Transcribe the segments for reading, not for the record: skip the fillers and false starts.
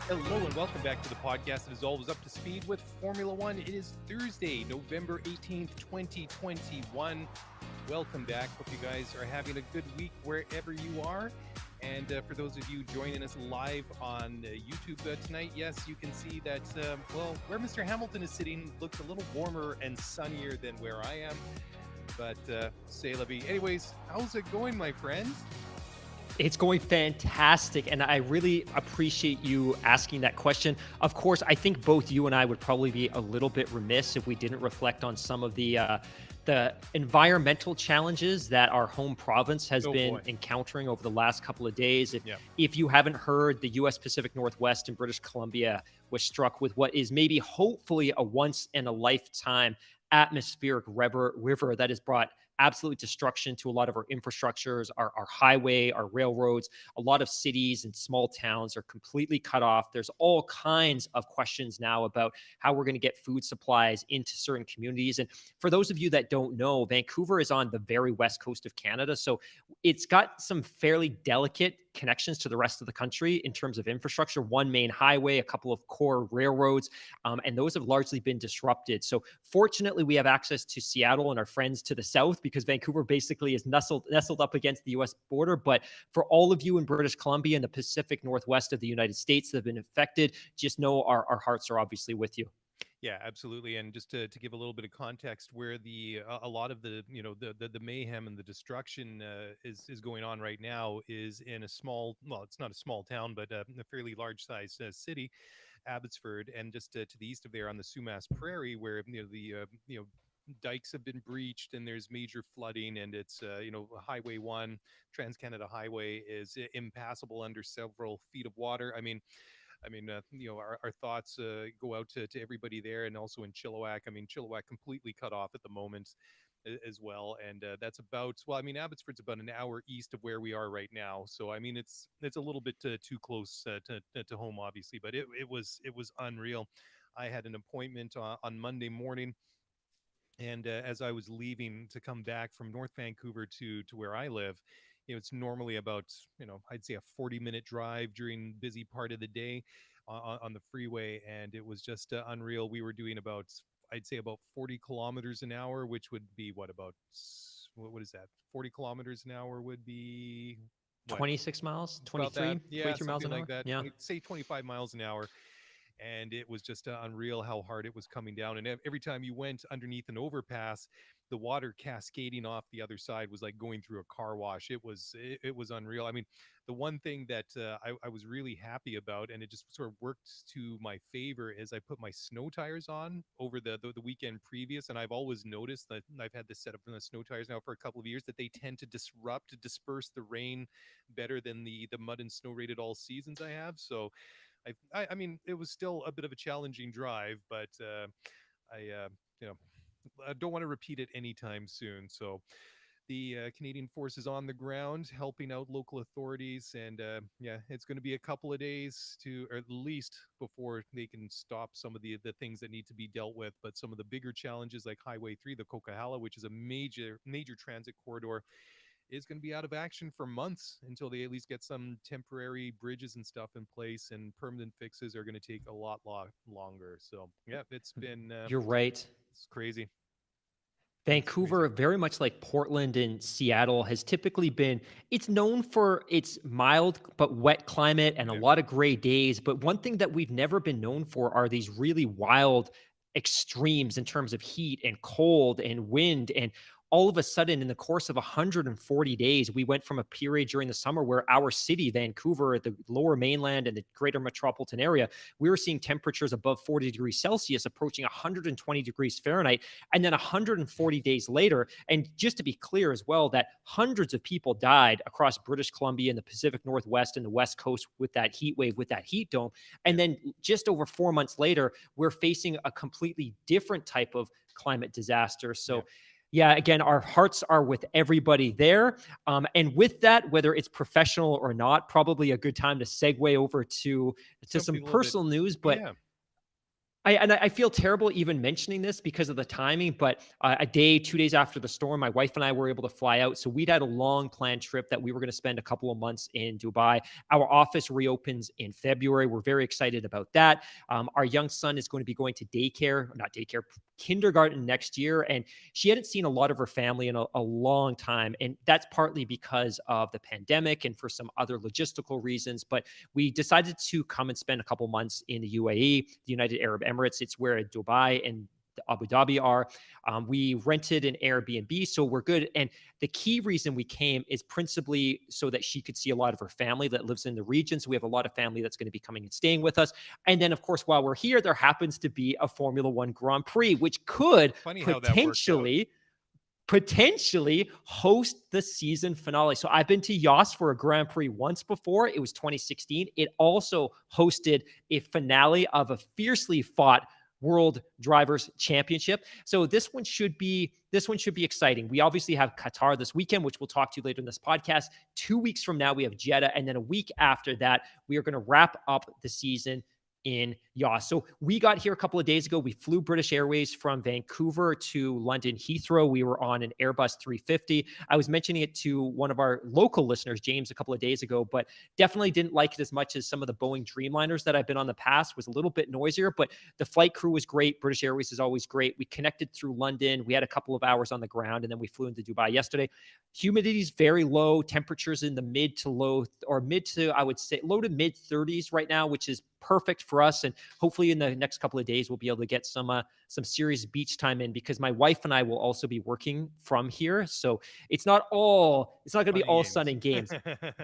Hello and welcome back to the podcast that is always up to speed with Formula One. It is Thursday, November 18th, 2021. Welcome back. Hope you guys are having a good week wherever you are. And for those of you joining us live on YouTube tonight, yes, you can see that, where Mr. Hamilton is sitting looks a little warmer and sunnier than where I am. But c'est la vie. Anyways, how's it going, my friends? It's going fantastic, and I really appreciate you asking that question. Of course, I think both you and I would probably be a little bit remiss if we didn't reflect on some of the environmental challenges that our home province has been encountering over the last couple of days. If you haven't heard, the U.S. Pacific Northwest and British Columbia was struck with what is maybe hopefully a once-in-a-lifetime atmospheric river that has brought absolute destruction to a lot of our infrastructures, our highway, our railroads. A lot of cities and small towns are completely cut off. There's all kinds of questions now about how we're going to get food supplies into certain communities. And for those of you that don't know, Vancouver is on the very west coast of Canada. So it's got some fairly delicate connections to the rest of the country in terms of infrastructure, one main highway, a couple of core railroads, and those have largely been disrupted. So fortunately, we have access to Seattle and our friends to the south because Vancouver basically is nestled up against the U.S. border. But for all of you in British Columbia and the Pacific Northwest of the United States that have been affected, just know our hearts are obviously with you. Yeah, absolutely. And just to give a little bit of context, where a lot of the the mayhem and the destruction is going on right now is in a small, well, it's not a small town, but a fairly large size city, Abbotsford, and just to the east of there on the Sumas Prairie, where dikes have been breached and there's major flooding, and it's Highway 1, Trans-Canada Highway is impassable under several feet of water. Our thoughts go out to everybody there, and also in Chilliwack. Chilliwack completely cut off at the moment as well, and that's about, Abbotsford's about an hour east of where we are right now. So it's a little bit too close to home, obviously, but it was unreal. I had an appointment on Monday morning, and as I was leaving to come back from North Vancouver to where I live, it's normally about, I'd say a 40-minute drive during busy part of the day on the freeway. And it was just unreal. We were doing about, I'd say about 40 kilometers an hour, which would be what is that? 40 kilometers an hour would be what? 26 miles, About that. 23, Yeah, 23 miles something an like hour. that. Yeah. Say 25 miles an hour. And it was just unreal how hard it was coming down. And every time you went underneath an overpass, the water cascading off the other side was like going through a car wash. It was unreal. The one thing that I was really happy about, and it just sort of worked to my favor, is I put my snow tires on over the weekend previous. And I've always noticed that I've had this set up in the snow tires now for a couple of years, that they tend to disperse the rain better than the mud and snow rated all seasons I have. So it was still a bit of a challenging drive, but you know, I don't want to repeat it anytime soon. So the Canadian forces on the ground helping out local authorities, and it's going to be a couple of days or at least before they can stop some of the things that need to be dealt with. But some of the bigger challenges, like Highway 3, the Coquihalla, which is a major transit corridor, is going to be out of action for months until they at least get some temporary bridges and stuff in place, and permanent fixes are going to take a lot longer. So yeah, it's been You're right. it's crazy. Vancouver, very much like Portland and Seattle, has typically been, it's known for its mild but wet climate and a lot of gray days. But one thing that we've never been known for are these really wild extremes in terms of heat and cold and wind. And all of a sudden, in the course of 140 days, we went from a period during the summer where our city, Vancouver, the lower mainland and the greater metropolitan area, we were seeing temperatures above 40 degrees Celsius, approaching 120 degrees Fahrenheit. And then 140 days later, and just to be clear as well, that hundreds of people died across British Columbia and the Pacific Northwest and the West Coast with that heat wave, with that heat dome. And then just over 4 months later, we're facing a completely different type of climate disaster. So yeah, again, our hearts are with everybody there. And with that, whether it's professional or not, probably a good time to segue over to some personal news. But I feel terrible even mentioning this because of the timing, but a day, 2 days after the storm, my wife and I were able to fly out. So we'd had a long planned trip that we were going to spend a couple of months in Dubai. Our office reopens in February. We're very excited about that. Our young son is going to be going to daycare, not daycare, kindergarten next year. And she hadn't seen a lot of her family in a long time. And that's partly because of the pandemic and for some other logistical reasons. But we decided to come and spend a couple months in the UAE, the United Arab Emirates. It's where Dubai and Abu Dhabi are. We rented an Airbnb, so we're good. And the key reason we came is principally so that she could see a lot of her family that lives in the region. So we have a lot of family that's going to be coming and staying with us. And then, of course, while we're here, there happens to be a Formula One Grand Prix, which could Funny how that worked out. potentially host the season finale. So I've been to Yas for a Grand Prix once before. It was 2016. It also hosted a finale of a fiercely fought World Drivers Championship. So this one should be exciting. We obviously have Qatar this weekend, which we'll talk to later in this podcast. 2 weeks from now, we have Jeddah, and then a week after that, we are going to wrap up the season in Yas. So we got here a couple of days ago. We flew British Airways from Vancouver to London Heathrow. We were on an Airbus 350. I was mentioning it to one of our local listeners, James, a couple of days ago, but definitely didn't like it as much as some of the Boeing Dreamliners that I've been on the past. Was a little bit noisier, but the flight crew was great. British Airways is always great. We connected through London. We had a couple of hours on the ground, and then we flew into Dubai yesterday. Humidity is very low. Temperatures in the mid to low, or mid to, I would say, low to mid 30s right now, which is perfect for us. And hopefully in the next couple of days, we'll be able to get some serious beach time in, because my wife and I will also be working from here. So it's not going to be Fun and all games. sun and games.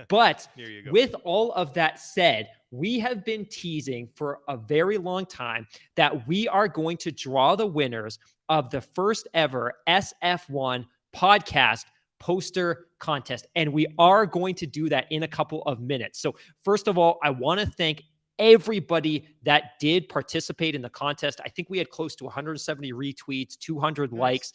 But There you go. with all of that said, we have been teasing for a very long time that we are going to draw the winners of the first ever SF1 podcast poster contest. And we are going to do that in a couple of minutes. So first of all, I want to thank everybody that did participate in the contest. I think we had close to 170 retweets, 200 Nice. likes.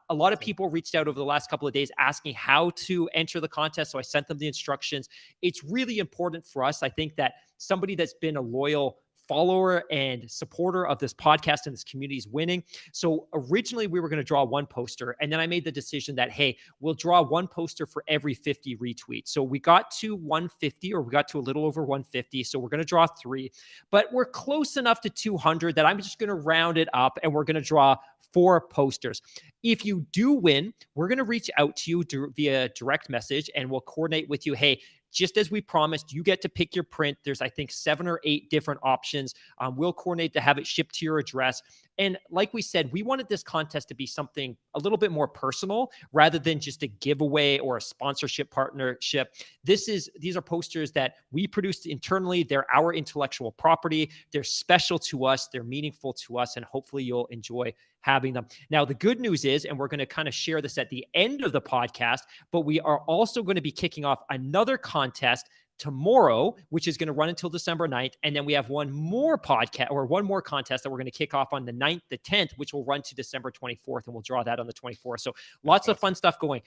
A lot of people reached out over the last couple of days asking how to enter the contest. So I sent them the instructions. It's really important for us. I think that somebody that's been a loyal follower and supporter of this podcast and this community is winning. So originally we were going to draw one poster, and then I made the decision that, hey, we'll draw one poster for every 50 retweets. So we got to 150, or we got to a little over 150. So we're going to draw 3, but we're close enough to 200 that I'm just going to round it up, and we're going to draw 4 posters. If you do win, we're going to reach out to you via direct message, and we'll coordinate with you. Hey, just as we promised, you get to pick your print. There's, I think, 7 or 8 different options. We'll coordinate to have it shipped to your address. And like we said, we wanted this contest to be something a little bit more personal rather than just a giveaway or a sponsorship partnership. These are posters that we produced internally. They're our intellectual property. They're special to us. They're meaningful to us. And hopefully you'll enjoy having them. Now, the good news is, and we're going to kind of share this at the end of the podcast, but we are also going to be kicking off another contest tomorrow, which is going to run until December 9th. And then we have one more contest that we're going to kick off on the 9th, the 10th, which will run to December 24th. And we'll draw that on the 24th. So lots of fun stuff going.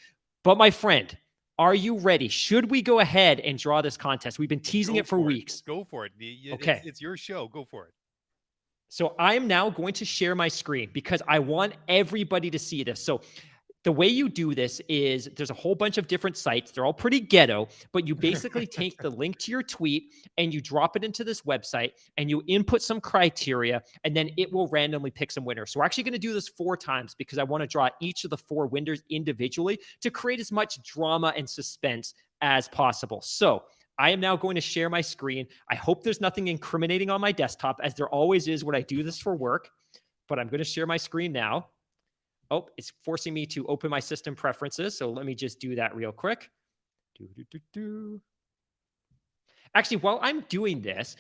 But my friend, are you ready? Should we go ahead and draw this contest? We've been teasing it for weeks. Go for it. Okay. It's your show. Go for it. So I am now going to share my screen because I want everybody to see this. So the way you do this is there's a whole bunch of different sites. They're all pretty ghetto, but you basically take the link to your tweet and you drop it into this website and you input some criteria, and then it will randomly pick some winners. So we're actually going to do this 4 times because I want to draw each of the 4 winners individually to create as much drama and suspense as possible. So I am now going to share my screen. I hope there's nothing incriminating on my desktop, as there always is when I do this for work, but I'm going to share my screen now. Oh, it's forcing me to open my system preferences. So let me just do that real quick. Actually, while I'm doing this,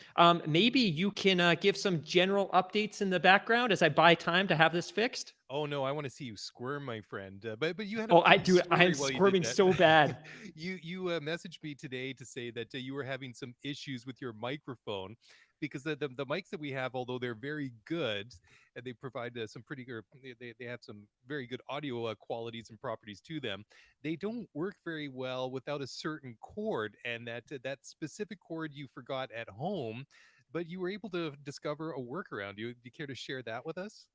maybe you can give some general updates in the background as I buy time to have this fixed. Oh no, I want to see you squirm, my friend. But you had a Oh, I funny do. I am story while you did squirming that. so bad. You messaged me today to say that you were having some issues with your microphone because the mics that we have, although they're very good and they provide some pretty good, they have some very good audio qualities and properties to them. They don't work very well without a certain cord, and that specific cord you forgot at home but you were able to discover a workaround. Do you care to share that with us?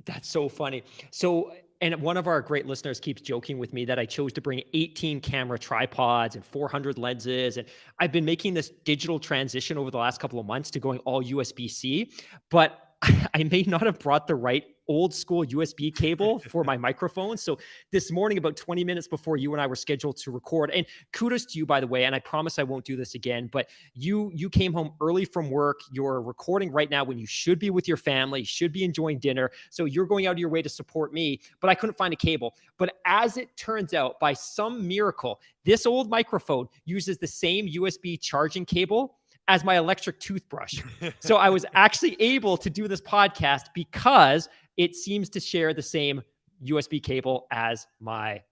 That's so funny. So, and one of our great listeners keeps joking with me that I chose to bring 18 camera tripods and 400 lenses. And I've been making this digital transition over the last couple of months to going all USB-C, but I may not have brought the right old school USB cable for my microphone. So this morning, about 20 minutes before you and I were scheduled to record, and kudos to you, by the way, and I promise I won't do this again, but you came home early from work. You're recording right now when you should be with your family, should be enjoying dinner. So you're going out of your way to support me, but I couldn't find a cable. But as it turns out, by some miracle, this old microphone uses the same USB charging cable as my electric toothbrush. So I was actually able to do this podcast because it seems to share the same USB cable as my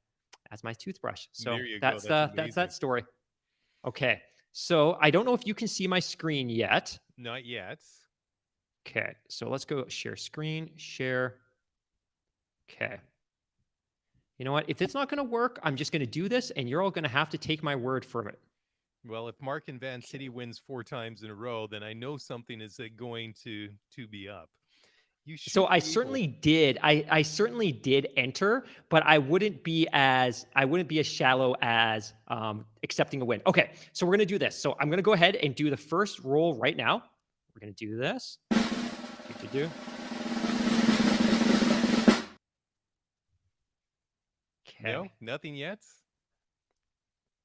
toothbrush. So There you go. that's That's that's amazing. that story. Okay. So I don't know if you can see my screen yet. Not yet. Okay. So let's go share screen, share. Okay. You know what? If it's not going to work, I'm just going to do this and you're all going to have to take my word for it. Well, if Mark and Van City wins 4 times in a row, then I know something is going to be up. You So should I be able. certainly did. I certainly did enter, but I wouldn't be as shallow as accepting a win. Okay, so we're gonna do this. So I'm gonna go ahead and do the first roll right now. We're gonna do this. Do. Okay. No, nothing yet.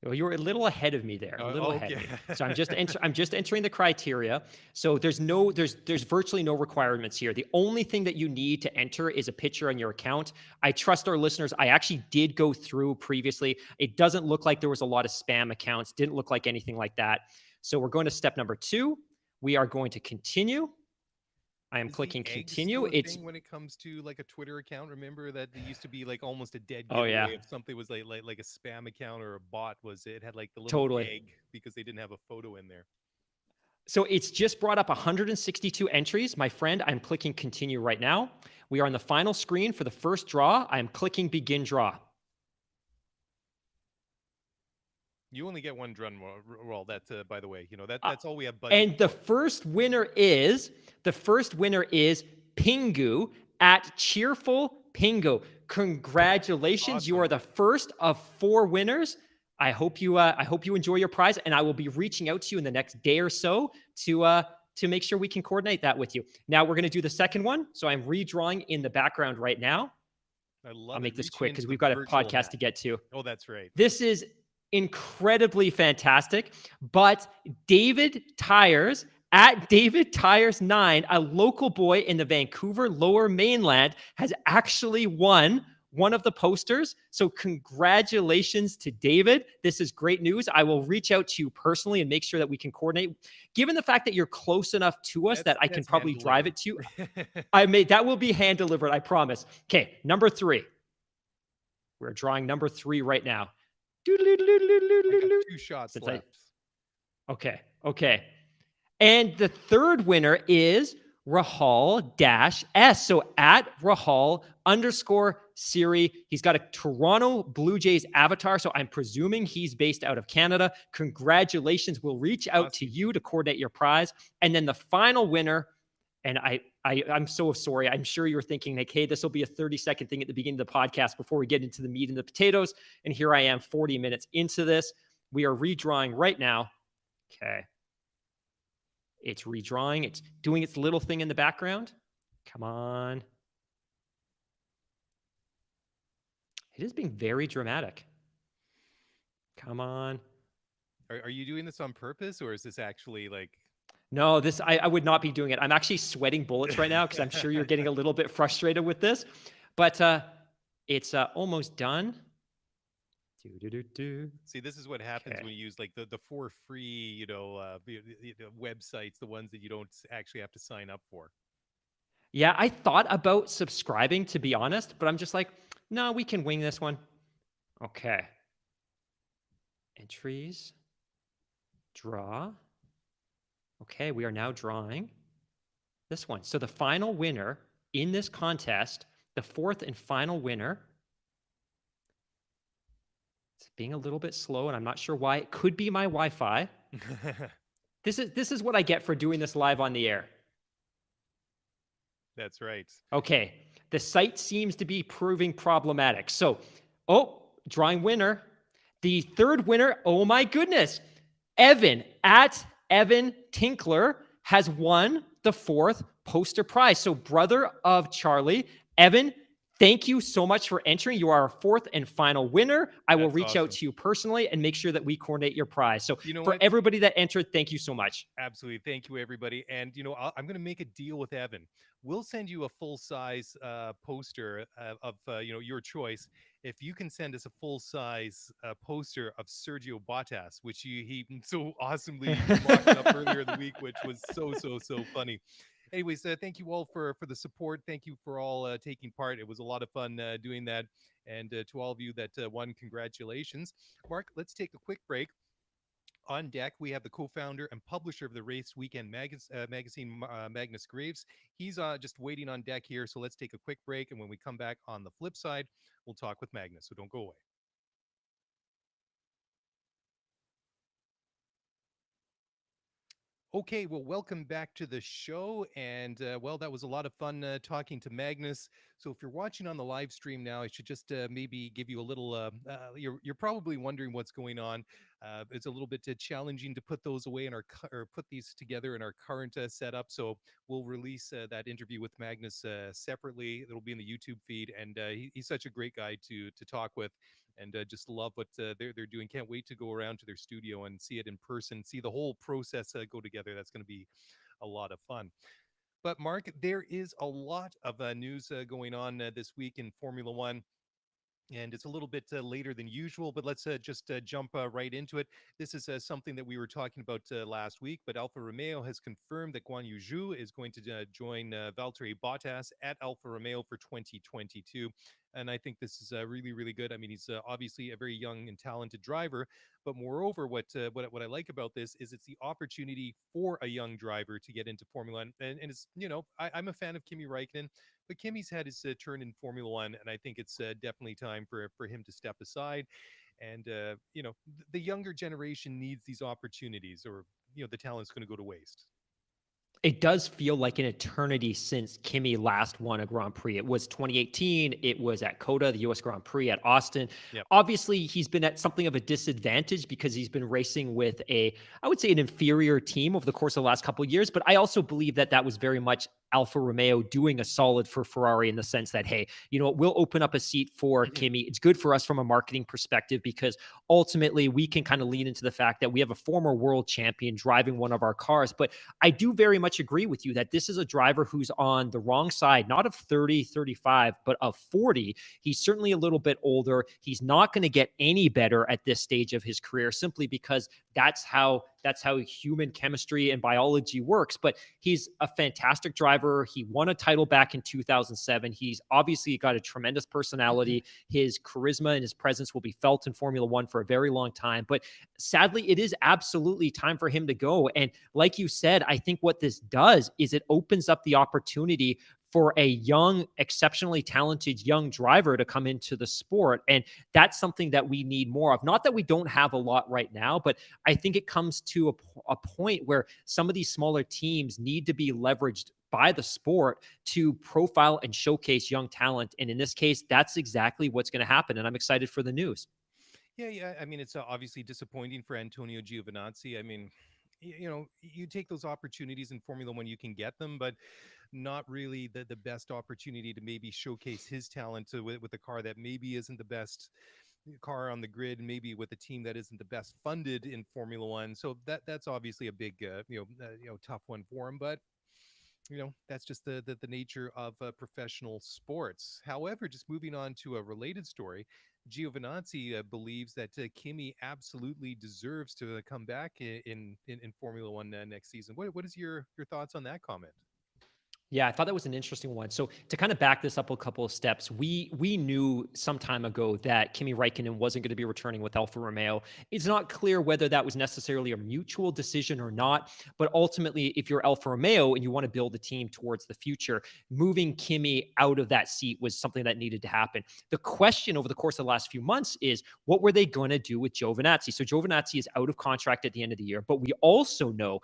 Well, you were a little ahead of me there, a little ahead Okay. of me. So I'm just entering the criteria. So there's virtually no requirements here. The only thing that you need to enter is a picture on your account. I trust our listeners. I actually did go through previously. It doesn't look like there was a lot of spam accounts. Didn't look like anything like that. So we're going to step number 2. We are going to continue. I am Is the clicking egg continue. still a It's thing when it comes to like a Twitter account? Remember that there used to be like almost a dead oh yeah, giveaway if something was like a spam account or a bot was it had like the little totally. egg because they didn't have a photo in there. So it's just brought up 162 entries. My friend, I'm clicking continue right now. We are on the final screen for the first draw. I'm clicking begin draw. You only get one drum roll. That, by the way, that's all we have budgeted. And the first winner is Pingu at Cheerful Pingu. Congratulations. Awesome. You are the first of 4 winners. I hope you enjoy your prize, and I will be reaching out to you in the next day or so to make sure we can coordinate that with you. Now we're going to do the second one. So I'm redrawing in the background right now. I'll make this reaching quick into because the we've got a virtual podcast hat. to get to. Oh, that's right. This is incredibly fantastic. But David Tyres at David Tyres 9, a local boy in the Vancouver Lower Mainland, has actually won one of the posters. So congratulations to David. This is great news. I will reach out to you personally and make sure that we can coordinate. Given the fact that you're close enough to us that I can probably drive it to you, that will be hand delivered, I promise. Okay, number 3. We're drawing number 3 right now. I got 2 shots left. Okay. And the third winner is Rahal-S. So at Rahal_Siri, he's got a Toronto Blue Jays avatar. So I'm presuming he's based out of Canada. Congratulations. We'll reach out to you to coordinate your prize. And then the final winner, and I'm so sorry. I'm sure you're thinking like, hey, this will be a 30-second thing at the beginning of the podcast before we get into the meat and the potatoes. And here I am 40 minutes into this. We are redrawing right now. Okay. It's redrawing. It's doing its little thing in the background. Come on. It is being very dramatic. Come on. Are you doing this on purpose, or is this actually like... No, I would not be doing it. I'm actually sweating bullets right now because I'm sure you're getting a little bit frustrated with this. But it's almost done. See, this is what happens when you use like the 4 free, websites, the ones that you don't actually have to sign up for. Yeah, I thought about subscribing, to be honest, but I'm just like, no, we can wing this one. Okay. Entries. Draw. Okay, we are now drawing this one. So the final winner in this contest, the 4th and final winner, it's being a little bit slow, and I'm not sure why. It could be my Wi-Fi. This is what I get for doing this live on the air. That's right. Okay, the site seems to be proving problematic. So, oh, drawing winner. The third winner, oh my goodness, Evan at Evan Tinkler has won the fourth poster prize. So, brother of Charlie, Evan, thank you so much for entering. You are our fourth and final winner. I will That's reach out awesome. to you personally and make sure that we coordinate your prize. So, You know for what? everybody that entered, thank you so much. Absolutely. Thank you, everybody. And, I'm going to make a deal with Evan. We'll send you a full size poster of your choice. If you can send us a full size poster of Sergio Bottas, which he so awesomely mocked up earlier in the week, which was so funny. Anyways, thank you all for the support. Thank you for all taking part. It was a lot of fun doing that. And to all of you that won, congratulations. Mark, let's take a quick break. On deck, we have the co-founder and publisher of the Race Weekend magazine, Magnus Graves. He's just waiting on deck here, so let's take a quick break. And when we come back on the flip side, we'll talk with Magnus. So don't go away. Okay, well, welcome back to the show. And well, that was a lot of fun talking to Magnus. So if you're watching on the live stream now, I should just maybe give you a little. You're probably wondering what's going on. It's a little bit challenging to put those away in or put these together in our current setup. So we'll release that interview with Magnus separately. It'll be in the YouTube feed, and he's such a great guy to talk with, and just love what they're doing. Can't wait to go around to their studio and see it in person, see the whole process go together. That's going to be a lot of fun. But Mark, there is a lot of news going on this week in Formula One. And it's a little bit later than usual, but let's just jump right into it. This is something that we were talking about last week, but Alfa Romeo has confirmed that Guan Yu Zhu is going to join Valtteri Bottas at Alfa Romeo for 2022. And I think this is really, really good. I mean, he's obviously a very young and talented driver, but moreover, what I like about this is it's the opportunity for a young driver to get into Formula One. And it's I'm a fan of Kimi Räikkönen, but Kimmy's had his turn in Formula One, and I think it's definitely time for him to step aside. And the younger generation needs these opportunities, or the talent's going to go to waste. It does feel like an eternity since Kimi last won a Grand Prix. It was 2018. It was at COTA, the US Grand Prix at Austin. Yep. Obviously, he's been at something of a disadvantage because he's been racing with I would say, an inferior team over the course of the last couple of years. But I also believe that that was very much Alfa Romeo doing a solid for Ferrari in the sense that, hey, you know what, we'll open up a seat for Kimi. It's good for us from a marketing perspective because ultimately we can kind of lean into the fact that we have a former world champion driving one of our cars. But I do very much agree with you that this is a driver who's on the wrong side, not of 30, 35, but of 40. He's certainly a little bit older. He's not going to get any better at this stage of his career simply because that's how human chemistry and biology works. But he's a fantastic driver. He won a title back in 2007. He's obviously got a tremendous personality. His charisma and his presence will be felt in Formula One for a very long time. But sadly, it is absolutely time for him to go. And like you said, I think what this does is it opens up the opportunity for a young, exceptionally talented young driver to come into the sport. And that's something that we need more of. Not that we don't have a lot right now, but I think it comes to a point where some of these smaller teams need to be leveraged by the sport to profile and showcase young talent. And in this case, that's exactly what's going to happen. And I'm excited for the news. Yeah. I mean, it's obviously disappointing for Antonio Giovinazzi. I mean, you take those opportunities in Formula One, you can get them, but not really the best opportunity to maybe showcase his talent with a car that maybe isn't the best car on the grid, maybe with a team that isn't the best funded in Formula One. So that's obviously a big tough one for him, but that's just the nature of professional sports. However, just moving on to a related story, Giovinazzi believes that Kimi absolutely deserves to come back in Formula One next season. What is your thoughts on that comment? Yeah, I thought that was an interesting one. So to kind of back this up a couple of steps, we knew some time ago that Kimi Räikkönen wasn't going to be returning with Alfa Romeo. It's not clear whether that was necessarily a mutual decision or not, but ultimately, if you're Alfa Romeo and you want to build a team towards the future, moving Kimi out of that seat was something that needed to happen. The question over the course of the last few months is, what were they going to do with Giovinazzi? So Giovinazzi is out of contract at the end of the year, but we also know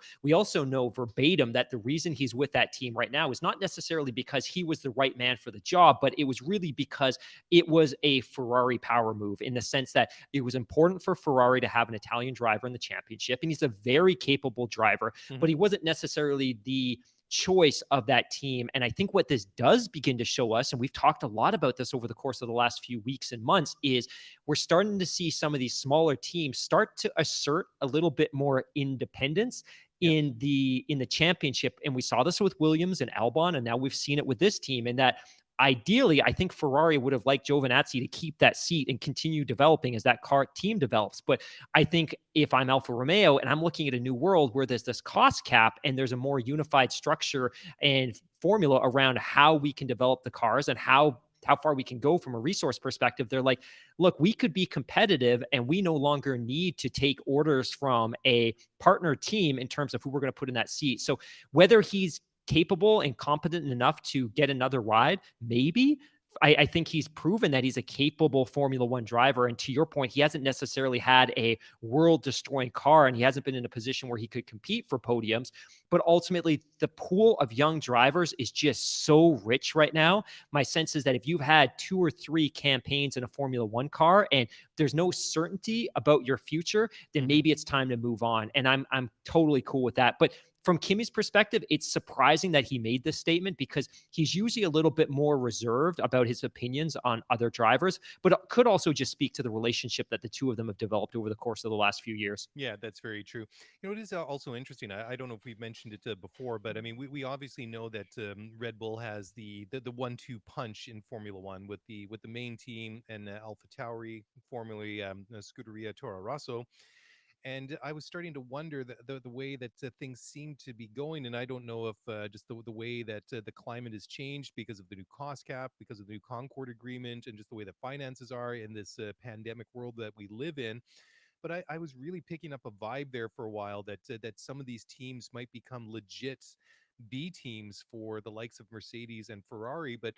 verbatim that the reason he's with that team right now is not necessarily because he was the right man for the job, but it was really because it was a Ferrari power move in the sense that it was important for Ferrari to have an Italian driver in the championship. And he's a very capable driver, but Hmm. he wasn't necessarily the choice of that team. And I think what this does begin to show us, and we've talked a lot about this over the course of the last few weeks and months, is we're starting to see some of these smaller teams start to assert a little bit more independence Yeah. in the championship. And we saw this with Williams and Albon, and now we've seen it with this team. And that ideally, I think Ferrari would have liked Giovinazzi to keep that seat and continue developing as that car team develops. But I think if I'm Alfa Romeo and I'm looking at a new world where there's this cost cap and there's a more unified structure and formula around how we can develop the cars and how far we can go from a resource perspective, they're like, look, we could be competitive and we no longer need to take orders from a partner team in terms of who we're going to put in that seat. So whether he's capable and competent enough to get another ride, maybe. I think he's proven that he's a capable Formula One driver. And to your point, he hasn't necessarily had a world destroying car and he hasn't been in a position where he could compete for podiums. But ultimately, the pool of young drivers is just so rich right now. My sense is that if you've had 2 or 3 campaigns in a Formula One car and there's no certainty about your future, then Hmm. maybe it's time to move on. And I'm totally cool with that. But from Kimmy's perspective, it's surprising that he made this statement because he's usually a little bit more reserved about his opinions on other drivers, but it could also just speak to the relationship that the two of them have developed over the course of the last few years. Yeah, that's very true. It is also interesting. I don't know if we've mentioned it before, but I mean, we obviously know that Red Bull has the 1-2 punch in Formula One with the main team and Alpha Tauri, formerly Scuderia Toro Rosso. And I was starting to wonder the way that things seem to be going. And I don't know if just the way that the climate has changed because of the new cost cap, because of the new Concord agreement, and just the way that finances are in this pandemic world that we live in. But I was really picking up a vibe there for a while that some of these teams might become legit B teams for the likes of Mercedes and Ferrari. But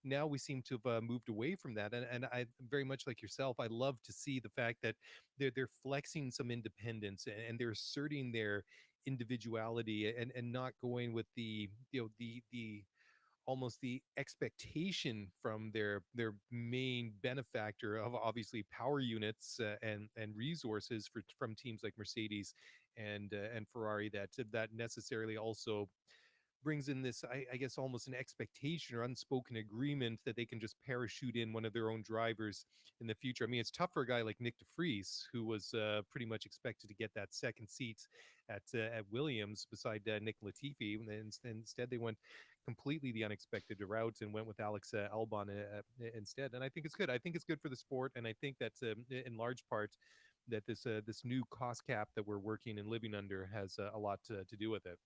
now we seem to have moved away from that, and I very much like yourself. I love to see the fact that they're flexing some independence and they're asserting their individuality and not going with the almost the expectation from their main benefactor of obviously power units and resources from teams like Mercedes and Ferrari that necessarily also brings in this, I guess, almost an expectation or unspoken agreement that they can just parachute in one of their own drivers in the future. I mean, it's tough for a guy like Nick DeFries, who was pretty much expected to get that second seat at Williams beside Nick Latifi. And instead, they went completely the unexpected route and went with Alex Albon instead. And I think it's good. I think it's good for the sport, and I think that's in large part that this new cost cap that we're working and living under has a lot to do with it.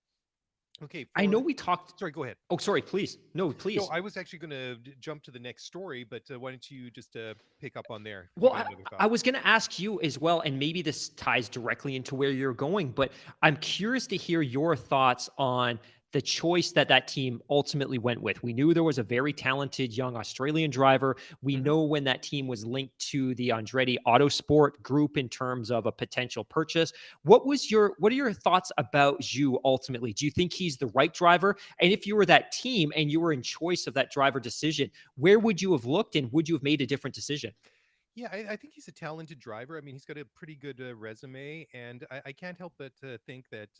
Okay, I know for we talked. sorry, go ahead. Oh, sorry, please. No, No, please. I was actually going to jump to the next story, but why don't you just pick up on there if you Well, got I, another I thought? was going to ask you as well, and maybe this ties directly into where you're going, but I'm curious to hear your thoughts on the choice that that team ultimately went with. We knew there was a very talented young Australian driver. We Hmm. know when that team was linked to the Andretti Autosport group in terms of a potential purchase. What are your thoughts about Zhu ultimately? Do you think he's the right driver? And if you were that team and you were in choice of that driver decision, where would you have looked and would you have made a different decision? Yeah, I think he's a talented driver. I mean, he's got a pretty good resume, and I can't help but think that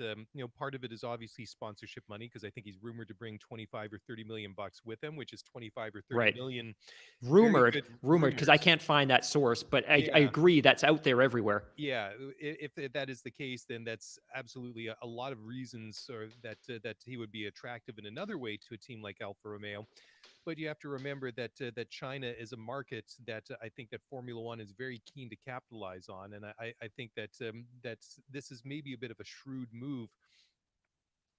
part of it is obviously sponsorship money because I think he's rumored to bring 25 or 30 million bucks with him, which is 25 or 30 Right. million. Very Rumored, good rumored, because I rumors. can't find that source, but I Yeah, agree that's out there everywhere. yeah. If that is the case, then that's absolutely a lot of reasons, or that he would be attractive in another way to a team like Alfa Romeo. But you have to remember that China is a market that I think that Formula One is very keen to capitalize on, and I think that this is maybe a bit of a shrewd move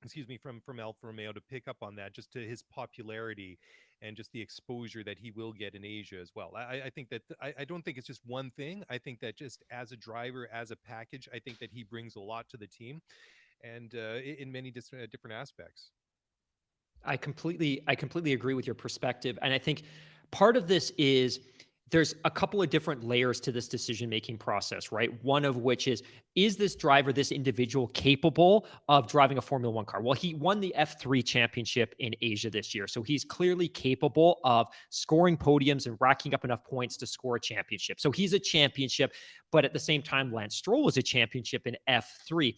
excuse me, from Alfa Romeo to pick up on that, just to his popularity and just the exposure that he will get in Asia as well. I think that I don't think it's just one thing. I think that just as a driver, as a package, I think that he brings a lot to the team, and in many different aspects. I completely agree with your perspective. And I think part of this is there's a couple of different layers to this decision making process, right? One of which is this driver, this individual capable of driving a Formula One car? Well, he won the F3 championship in Asia this year. So he's clearly capable of scoring podiums and racking up enough points to score a championship. So he's a championship, but at the same time, Lance Stroll is a championship in F3.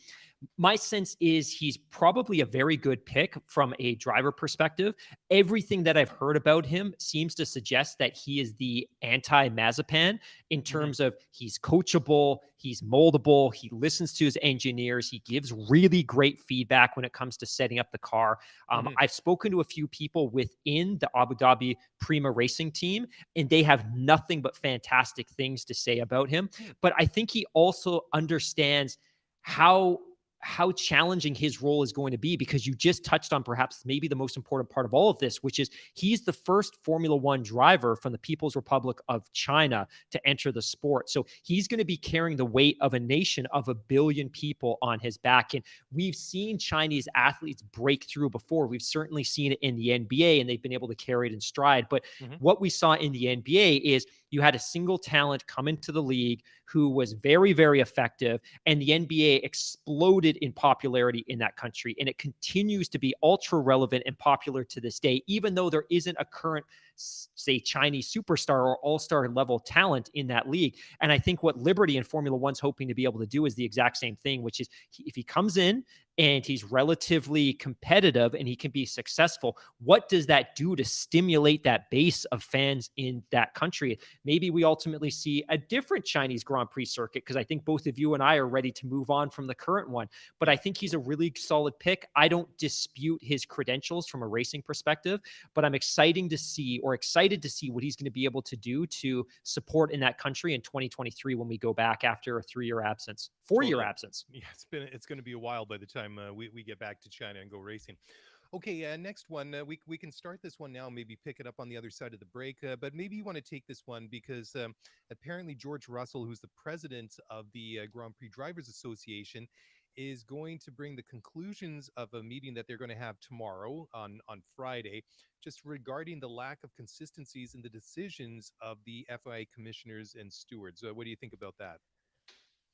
My sense is he's probably a very good pick from a driver perspective. Everything that I've heard about him seems to suggest that he is the anti Mazepan in Hmm. terms of he's coachable, he's moldable, he listens to his engineers, he gives really great feedback when it comes to setting up the car. Hmm. I've spoken to a few people within the Abu Dhabi Prima Racing team, and they have nothing but fantastic things to say about him. But I think he also understands how challenging his role is going to be, because you just touched on perhaps maybe the most important part of all of this, which is he's the first Formula One driver from the People's Republic of China to enter the sport. So he's going to be carrying the weight of a nation of 1 billion people on his back. And we've seen Chinese athletes break through before. We've certainly seen it in the NBA, and they've been able to carry it in stride. But Hmm. what we saw in the NBA is you had a single talent come into the league who was very, very effective, and the NBA exploded in popularity in that country. And it continues to be ultra relevant and popular to this day, even though there isn't a current, say, Chinese superstar or all-star level talent in that league. And I think what Liberty and Formula One's hoping to be able to do is the exact same thing, which is if he comes in and he's relatively competitive and he can be successful, what does that do to stimulate that base of fans in that country? Maybe we ultimately see a different Chinese Grand Prix circuit, because I think both of you and I are ready to move on from the current one. But I Yeah. think he's a really solid pick. I don't dispute his credentials from a racing perspective, but I'm excited to see what he's going to be able to do to support in that country in 2023 when we go back after a 3-year absence, Well, 4-year absence. yeah, it's going to be a while by the time we get back to China and go racing. Okay, next one. We can start this one now. Maybe pick it up on the other side of the break. But maybe you want to take this one because apparently George Russell, who's the president of the Grand Prix Drivers Association, is going to bring the conclusions of a meeting that they're going to have tomorrow on Friday, just regarding the lack of consistencies in the decisions of the FIA commissioners and stewards. What do you think about that?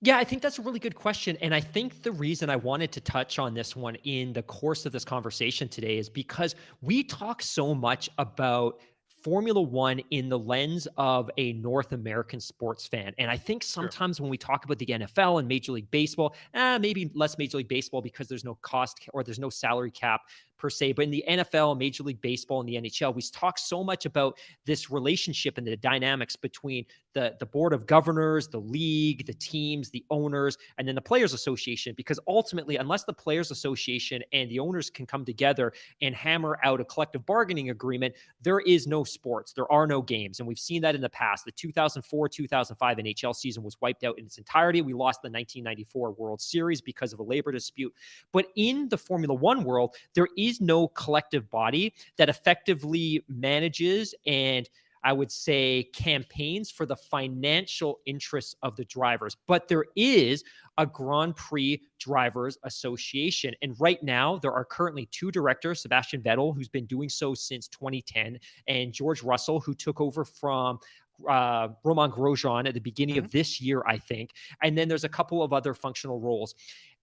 Yeah, I think that's a really good question. And I think the reason I wanted to touch on this one in the course of this conversation today is because we talk so much about Formula One in the lens of a North American sports fan. And I think Sure. sometimes when we talk about the NFL and Major League Baseball, maybe less Major League Baseball because there's no cost or there's no salary cap per se. But in the NFL, Major League Baseball, and the NHL, we talk so much about this relationship and the dynamics between the board of governors, the league, the teams, the owners, and then the players association. Because ultimately, unless the players association and the owners can come together and hammer out a collective bargaining agreement, there is no sports. There are no games. And we've seen that in the past. The 2004-2005 NHL season was wiped out in its entirety. We lost the 1994 World Series because of a labor dispute. But in the Formula One world, there is no collective body that effectively manages and, I would say, campaigns for the financial interests of the drivers. But there is a Grand Prix Drivers Association. And right now, there are currently 2 directors, Sebastian Vettel, who's been doing so since 2010, and George Russell, who took over from Romain Grosjean at the beginning Hmm. of this year, I think. And then there's a couple of other functional roles.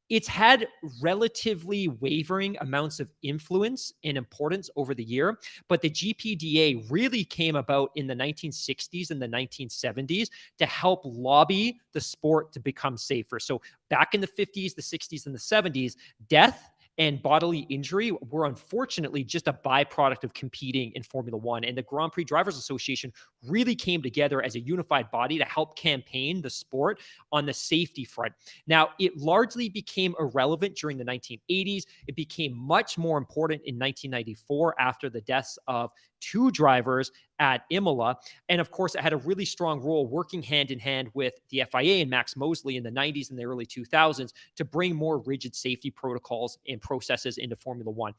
It's had relatively wavering amounts of influence and importance over the year, but the GPDA really came about in the 1960s and the 1970s to help lobby the sport to become safer. So back in the 50s, the 60s, and the 70s, death and bodily injury were unfortunately just a byproduct of competing in Formula One. And the Grand Prix Drivers Association really came together as a unified body to help campaign the sport on the safety front. Now, it largely became irrelevant during the 1980s. It became much more important in 1994 after the deaths of 2 drivers at Imola. And of course, it had a really strong role working hand in hand with the FIA and Max Mosley in the 90s and the early 2000s to bring more rigid safety protocols and processes into Formula One.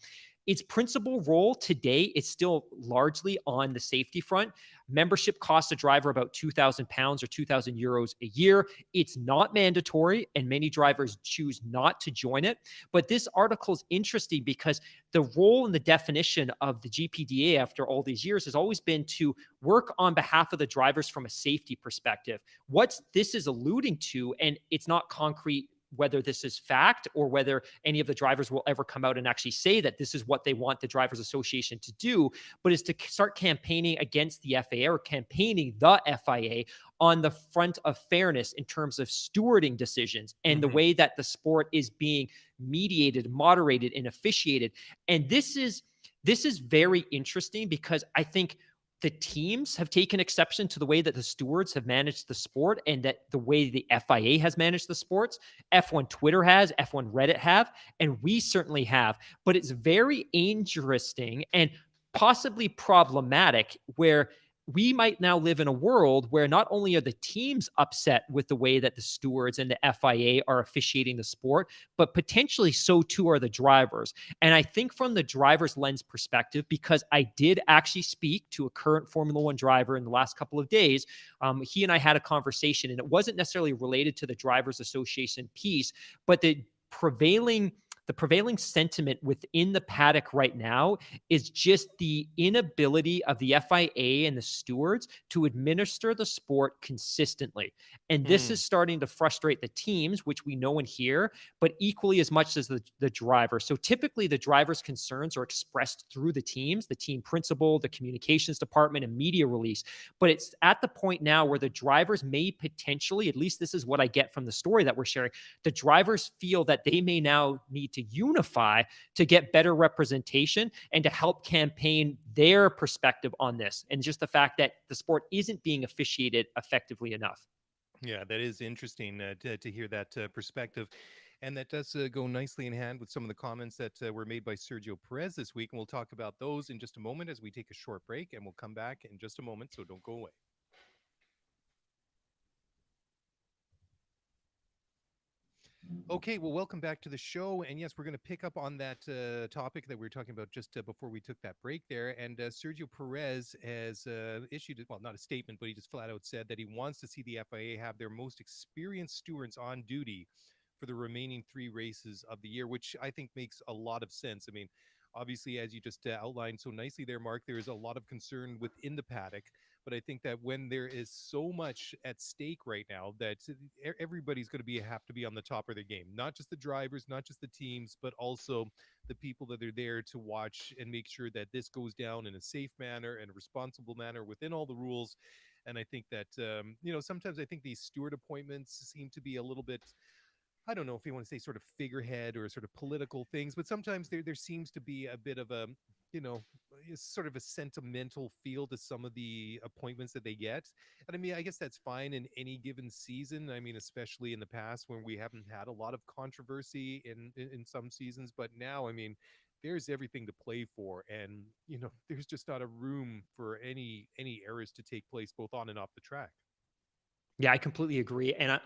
Its principal role today is still largely on the safety front. Membership costs a driver about £2,000 or €2,000 a year. It's not mandatory, and many drivers choose not to join it. But this article is interesting because the role and the definition of the GPDA after all these years has always been to work on behalf of the drivers from a safety perspective. What this is alluding to, and it's not concrete whether this is fact or whether any of the drivers will ever come out and actually say that this is what they want the Drivers Association to do, but is to start campaigning against the FIA or campaigning the FIA on the front of fairness in terms of stewarding decisions and the way that the sport is being mediated, moderated, and officiated. And this is very interesting because I think the teams have taken exception to the way that the stewards have managed the sport and that the way the FIA has managed the sports. F1 Twitter has, F1 Reddit have, and we certainly have. But it's very interesting and possibly problematic where we might now live in a world where not only are the teams upset with the way that the stewards and the FIA are officiating the sport, but potentially so too are the drivers. And I think from the driver's lens perspective, because I did actually speak to a current Formula One driver in the last couple of days, he and I had a conversation, and it wasn't necessarily related to the Drivers Association piece, but the prevailing sentiment within the paddock right now is just the inability of the FIA and the stewards to administer the sport consistently. And this is starting to frustrate the teams, which we know and hear, but equally as much as the driver. So typically the driver's concerns are expressed through the teams, the team principal, the communications department, and media release. But it's at the point now where the drivers may potentially, at least this is what I get from the story that we're sharing, the drivers feel that they may now need to unify to get better representation and to help campaign their perspective on this. And just the fact that the sport isn't being officiated effectively enough. Yeah, that is interesting to hear that perspective. And that does go nicely in hand with some of the comments that were made by Sergio Perez this week. And we'll talk about those in just a moment as we take a short break. And we'll come back in just a moment, so don't go away. Okay, well, welcome back to the show. And yes, we're going to pick up on that topic that we were talking about just before we took that break there. And Sergio Perez has issued, well, not a statement, but he just flat out said that he wants to see the FIA have their most experienced stewards on duty for the remaining 3 races of the year, which I think makes a lot of sense. I mean, obviously, as you just outlined so nicely there, Mark, there is a lot of concern within the paddock. But I think that when there is so much at stake right now, that everybody's going to have to be on the top of their game. Not just the drivers, not just the teams, but also the people that are there to watch and make sure that this goes down in a safe manner and a responsible manner within all the rules. And I think that, sometimes I think these steward appointments seem to be a little bit, I don't know if you want to say sort of figurehead or sort of political things, but sometimes there seems to be a bit of a, sort of a sentimental feel to some of the appointments that they get. And I mean, I guess that's fine in any given season. I mean, especially in the past when we haven't had a lot of controversy in some seasons, but now, I mean, there's everything to play for, and there's just not a room for any errors to take place both on and off the track. Yeah, I completely agree, and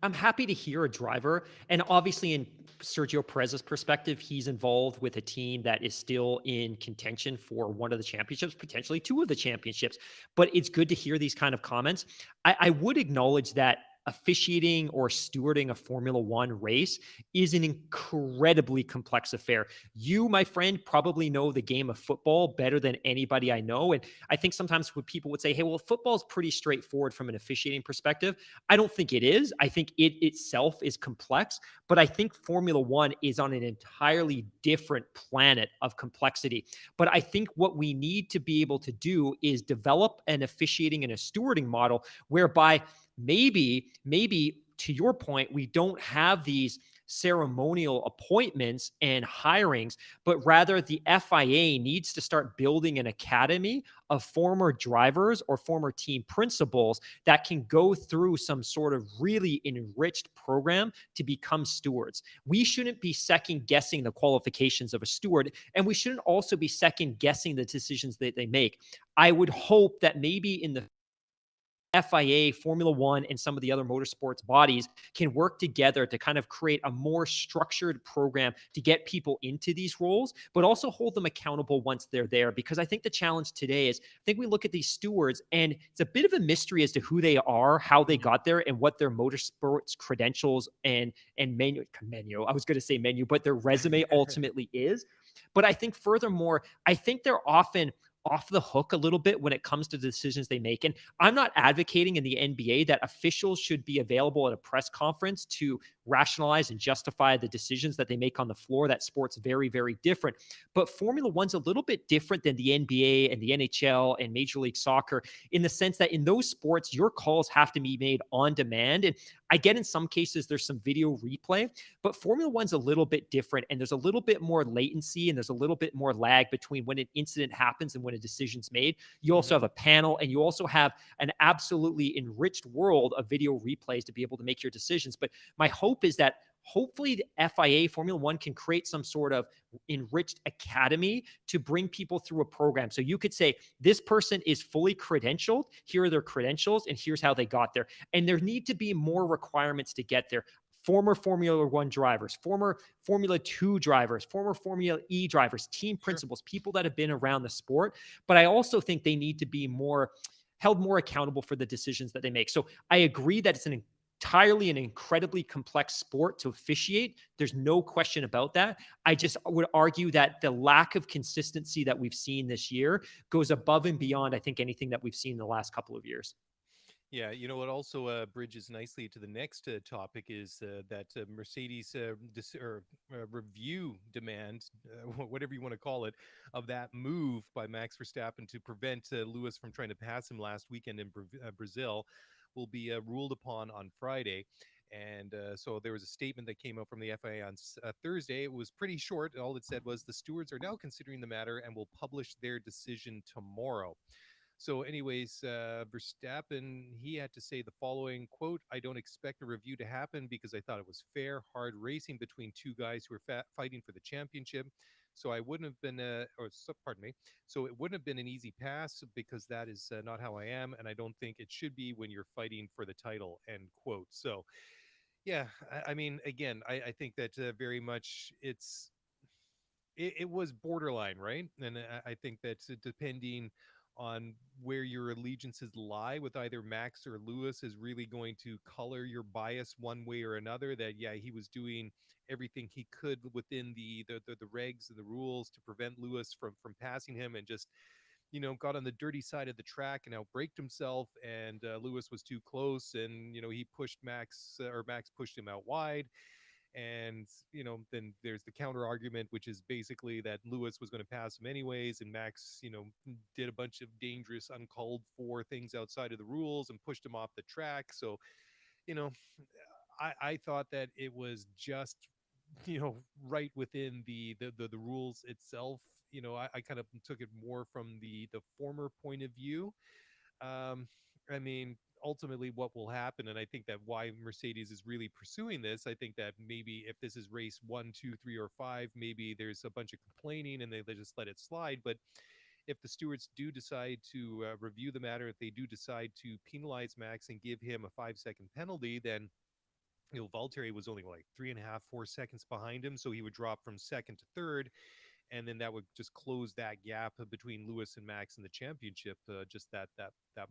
I'm happy to hear a driver, and obviously in Sergio Perez's perspective, he's involved with a team that is still in contention for one of the championships, potentially 2 of the championships. But it's good to hear these kind of comments. I would acknowledge that officiating or stewarding a Formula One race is an incredibly complex affair. You, my friend, probably know the game of football better than anybody I know. And I think sometimes when people would say, hey, well, football is pretty straightforward from an officiating perspective. I don't think it is. I think it itself is complex, but I think Formula One is on an entirely different planet of complexity. But I think what we need to be able to do is develop an officiating and a stewarding model whereby maybe to your point, we don't have these ceremonial appointments and hirings, but rather the FIA needs to start building an academy of former drivers or former team principals that can go through some sort of really enriched program to become stewards. We shouldn't be second guessing the qualifications of a steward, and we shouldn't also be second guessing the decisions that they make. I would hope that maybe in the FIA, Formula One, and some of the other motorsports bodies can work together to kind of create a more structured program to get people into these roles, but also hold them accountable once they're there. Because I think the challenge today is, I think we look at these stewards and it's a bit of a mystery as to who they are, how they got there, and what their motorsports credentials and menu. I was going to say menu, but their resume ultimately is. But I think furthermore, I think they're often off the hook a little bit when it comes to the decisions they make. And I'm not advocating in the NBA that officials should be available at a press conference to rationalize and justify the decisions that they make on the floor. That sport's very, very different. But Formula One's a little bit different than the NBA and the NHL and Major League Soccer in the sense that in those sports, your calls have to be made on demand. And I get in some cases there's some video replay, but Formula One's a little bit different and there's a little bit more latency and there's a little bit more lag between when an incident happens and when a decision's made. You also have a panel and you also have an absolutely enriched world of video replays to be able to make your decisions. But my hope is that hopefully the FIA Formula One can create some sort of enriched academy to bring people through a program. So you could say, this person is fully credentialed. Here are their credentials and here's how they got there. And there need to be more requirements to get there. Former Formula One drivers, former Formula Two drivers, former Formula E drivers, team principals, people that have been around the sport. But I also think they need to be more held more accountable for the decisions that they make. So I agree that it's entirely an incredibly complex sport to officiate. There's no question about that. I just would argue that the lack of consistency that we've seen this year goes above and beyond, I think, anything that we've seen in the last couple of years. Yeah, you know what also bridges nicely to the next topic is that Mercedes review demand, whatever you want to call it, of that move by Max Verstappen to prevent Lewis from trying to pass him last weekend in Brazil will be ruled upon on Friday. And so there was a statement that came out from the FIA on Thursday. It was pretty short. All it said was the stewards are now considering the matter and will publish their decision tomorrow. So, anyways, Verstappen, he had to say the following quote: "I don't expect a review to happen because I thought it was fair, hard racing between two guys who were fighting for the championship. So I wouldn't have been, pardon me. So it wouldn't have been an easy pass because that is not how I am, and I don't think it should be when you're fighting for the title." End quote. So, yeah, I mean, again, I think that very much it was borderline, right? And I think that's depending on where your allegiances lie with either Max or Lewis is really going to color your bias one way or another. That yeah, he was doing everything he could within the regs and the rules to prevent Lewis from passing him, and just got on the dirty side of the track and outbraked himself, and Lewis was too close, and he pushed Max, or Max pushed him out wide. And then there's the counter argument, which is basically that Lewis was going to pass him anyways, and Max did a bunch of dangerous uncalled for things outside of the rules and pushed him off the track. So you know I thought that it was just right within the rules itself. I kind of took it more from the former point of view. I mean, ultimately, what will happen, and I think that why Mercedes is really pursuing this, I think that maybe if this is race 1, 2, 3, or 5, maybe there's a bunch of complaining and they just let it slide. But if the stewards do decide to review the matter, if they do decide to penalize Max and give him a 5-second penalty, then Valtteri was only like 3.5, 4 seconds behind him, so he would drop from second to third, and then that would just close that gap between Lewis and Max in the championship, just that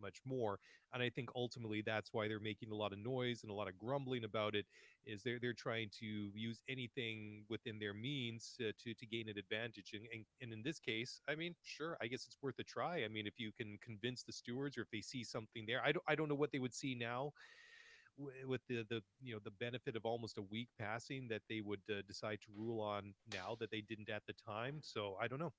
much more. And I think ultimately that's why they're making a lot of noise and a lot of grumbling about it. Is they're trying to use anything within their means to gain an advantage. And in this case, I mean, sure, I guess it's worth a try. I mean, if you can convince the stewards, or if they see something there, I don't know what they would see now with the benefit of almost a week passing, that they would decide to rule on now that they didn't at the time. So I don't know.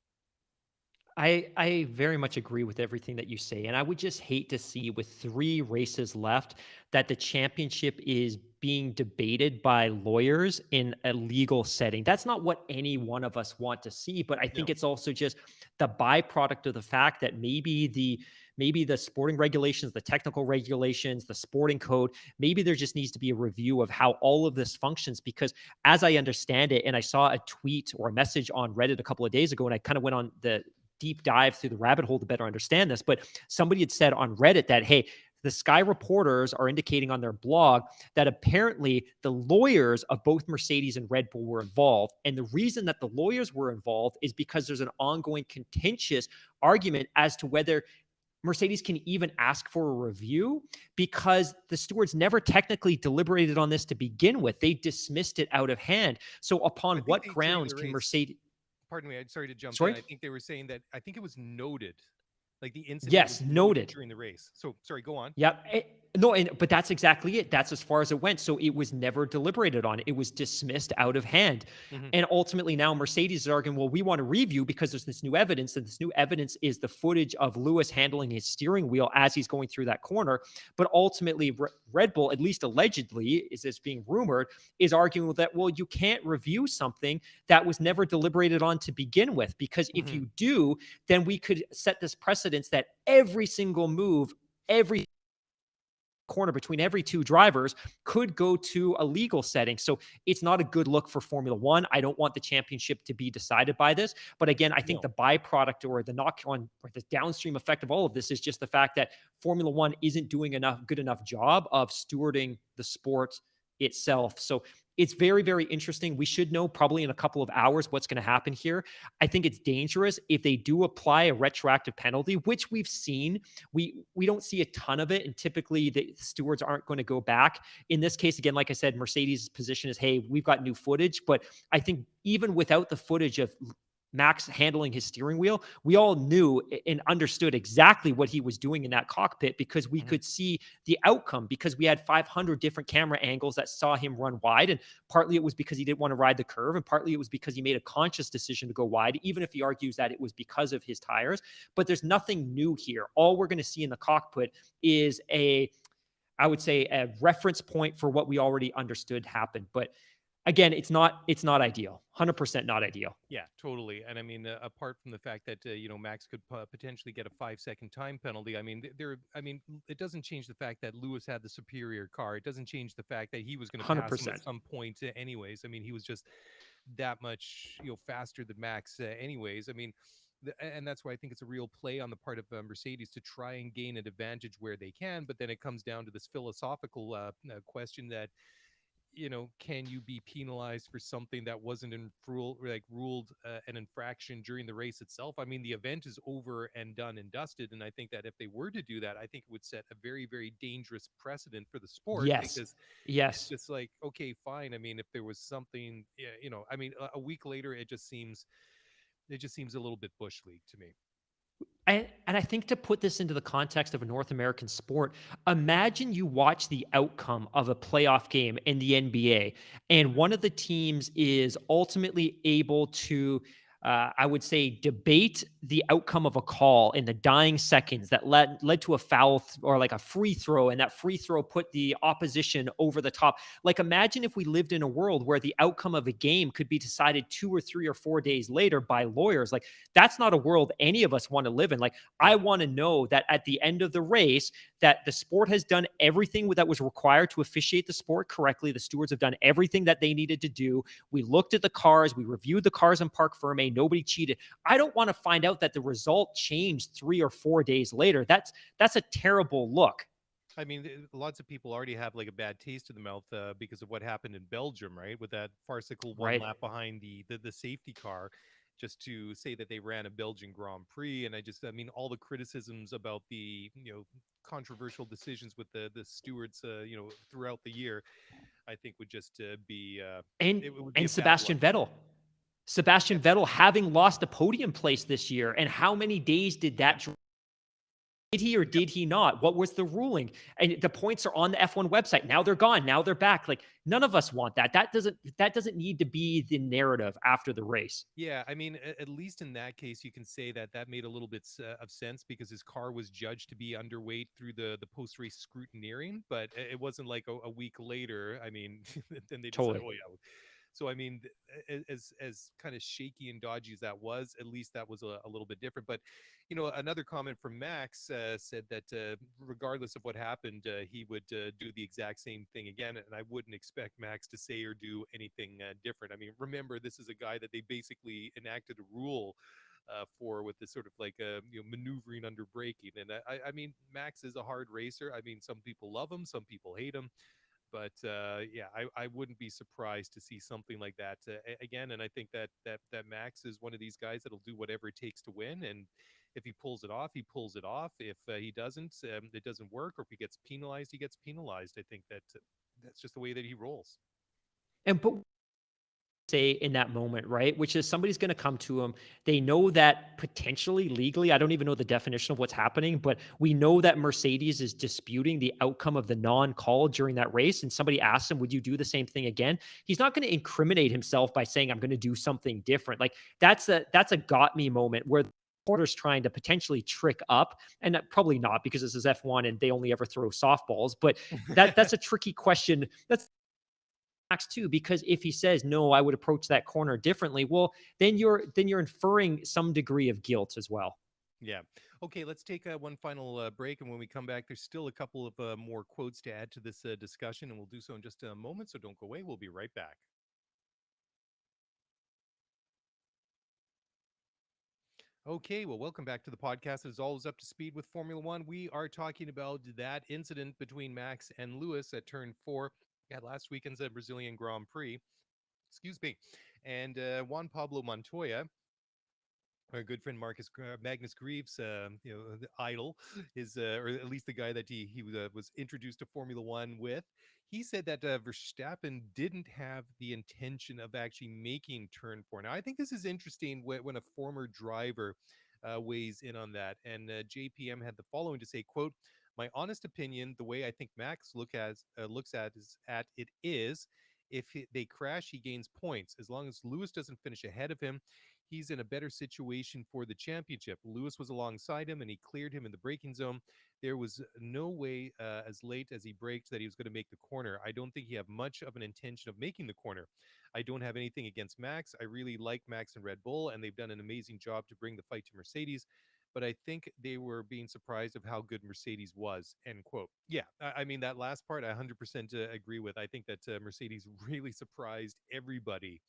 I very much agree with everything that you say, and I would just hate to see with 3 races left that the championship is being debated by lawyers in a legal setting. That's not what any one of us want to see, but I think No. it's also just the byproduct of the fact that maybe the sporting regulations, the technical regulations, the sporting code, maybe there just needs to be a review of how all of this functions because as I understand it, and I saw a tweet or a message on Reddit a couple of days ago, and I kind of went on the deep dive through the rabbit hole to better understand this. But somebody had said on Reddit that, hey, the Sky reporters are indicating on their blog that apparently the lawyers of both Mercedes and Red Bull were involved. And the reason that the lawyers were involved is because there's an ongoing contentious argument as to whether Mercedes can even ask for a review because the stewards never technically deliberated on this to begin with. They dismissed it out of hand. So, upon I think what they during grounds the can race. Mercedes? Pardon me, I'm sorry to jump in. Sorry? I think they were saying that I think it was noted, like the incident was Yes, noted noted. during the race. So sorry, go on. Yep. No, but that's exactly it. That's as far as it went. So it was never deliberated on. It was dismissed out of hand. Hmm. And ultimately, now Mercedes is arguing, well, we want to review because there's this new evidence. And this new evidence is the footage of Lewis handling his steering wheel as he's going through that corner. But ultimately, Red Bull, at least allegedly, is this being rumored, is arguing that, well, you can't review something that was never deliberated on to begin with. Because if Hmm. you do, then we could set this precedence that every single move, every corner between every two drivers could go to a legal setting. So it's not a good look for Formula One. I don't want the championship to be decided by this. But again, I think No. the byproduct or the knock on or the downstream effect of all of this is just the fact that Formula One isn't doing enough good enough job of stewarding the sport itself. So it's very, very interesting. We should know probably in a couple of hours what's going to happen here. I think it's dangerous if they do apply a retroactive penalty, which we've seen. We don't see a ton of it, and typically the stewards aren't going to go back. In this case, again, like I said, Mercedes' position is, hey, we've got new footage, but I think even without the footage of Max handling his steering wheel, we all knew and understood exactly what he was doing in that cockpit because we Hmm. could see the outcome because we had 500 different camera angles that saw him run wide. And partly it was because he didn't want to ride the curve, and partly it was because he made a conscious decision to go wide, even if he argues that it was because of his tires. But there's nothing new here. All we're going to see in the cockpit is I would say, a reference point for what we already understood happened. But again, it's not ideal. 100% not ideal. Yeah, totally. And I mean, apart from the fact that Max could potentially get a 5-second time penalty. I mean, there. I mean, it doesn't change the fact that Lewis had the superior car. It doesn't change the fact that he was going to pass him at 100%. some point, anyways. I mean, he was just that much faster than Max, anyways. I mean. And that's why I think it's a real play on the part of Mercedes to try and gain an advantage where they can, but then it comes down to this philosophical question that can you be penalized for something that wasn't ruled an infraction during the race itself? I mean, the event is over and done and dusted, and I think that if they were to do that, I think it would set a very, very dangerous precedent for the sport Yes. because it's Yes. just like, okay, fine. I mean, if there was something, yeah, I mean, a week later, it just seems a little bit bush league to me. And I think to put this into the context of a North American sport, imagine you watch the outcome of a playoff game in the NBA, and one of the teams is ultimately able to, I would say, debate the outcome of a call in the dying seconds that led to a foul or like a free throw, and that free throw put the opposition over the top. Like, imagine if we lived in a world where the outcome of a game could be decided 2 or 3 or 4 days later by lawyers. Like, that's not a world any of us want to live in. Like, I No. want to know that at the end of the race, that the sport has done everything that was required to officiate the sport correctly. The stewards have done everything that they needed to do. We looked at the cars, we reviewed the cars in Parc Ferme. Nobody cheated. I don't want to find out that the result changed 3 or 4 days later. That's a terrible look. I mean, lots of people already have like a bad taste in the mouth because of what happened in Belgium, right? With that farcical one Right. lap behind the safety car, just to say that they ran a Belgian Grand Prix. And I mean, all the criticisms about the controversial decisions with the stewards, throughout the year, I think would just be And it would be and a bad Sebastian look. Vettel. Sebastian Yes. Vettel having lost a podium place this year, and how many days did that Did he or Yep. did he not? What was the ruling? And the points are on the F1 website. Now they're gone. Now they're back. Like, none of us want that. That doesn't need to be the narrative after the race. Yeah, I mean, at least in that case, you can say that that made a little bit of sense because his car was judged to be underweight through the post race scrutineering, but it wasn't like a week later. I mean, then they decided, Totally. oh yeah. So I mean, as kind of shaky and dodgy as that was, at least that was a little bit different. But another comment from Max said that regardless of what happened, he would do the exact same thing again, and I wouldn't expect Max to say or do anything different. I mean, remember, this is a guy that they basically enacted a rule for with this sort of like maneuvering under braking, and I mean, Max is a hard racer. I mean, some people love him, some people hate him, but yeah, I wouldn't be surprised to see something like that again. And I think that Max is one of these guys that'll do whatever it takes to win. And if he pulls it off, he pulls it off. If he doesn't, it doesn't work. Or if he gets penalized, he gets penalized. I think that that's just the way that he rolls. And but say in that moment, right? Which is somebody's going to come to him. They know that potentially legally, I don't even know the definition of what's happening, but we know that Mercedes is disputing the outcome of the non-call during that race. And somebody asks him, would you do the same thing again? He's not going to incriminate himself by saying, I'm going to do something different. Like that's a got me moment where the reporter's trying to potentially trick up, and probably not because this is F1 and they only ever throw softballs. But that's a tricky question. That's Max too, because if he says no, I would approach that corner differently. Well, then you're inferring some degree of guilt as well. Yeah. Okay, let's take one final break. And when we come back, there's still a couple of more quotes to add to this discussion, and we'll do so in just a moment. So don't go away. We'll be right back. Okay, well, welcome back to the podcast. As always, up to speed with Formula One. We are talking about that incident between Max and Lewis at turn four at last weekend's Brazilian Grand Prix. Excuse me. And Juan Pablo Montoya, our good friend Magnus Greaves, the idol, is or at least the guy that he was introduced to Formula One with. He said that Verstappen didn't have the intention of actually making turn four. Now, I think this is interesting when a former driver weighs in on that. And JPM had the following to say, "Quote: My honest opinion, the way I think Max looks at it is." If they crash, he gains points. As long as Lewis doesn't finish ahead of him, he's in a better situation for the championship. Lewis was alongside him and he cleared him in the braking zone. There was no way, as late as he braked, that he was going to make the corner. I don't think he had much of an intention of making the corner. I don't have anything against Max. I really like Max and Red Bull, and they've done an amazing job to bring the fight to Mercedes. But I think they were being surprised of how good Mercedes was. End quote. Yeah, I mean, that last part, I 100% agree with. I think that Mercedes really surprised everybody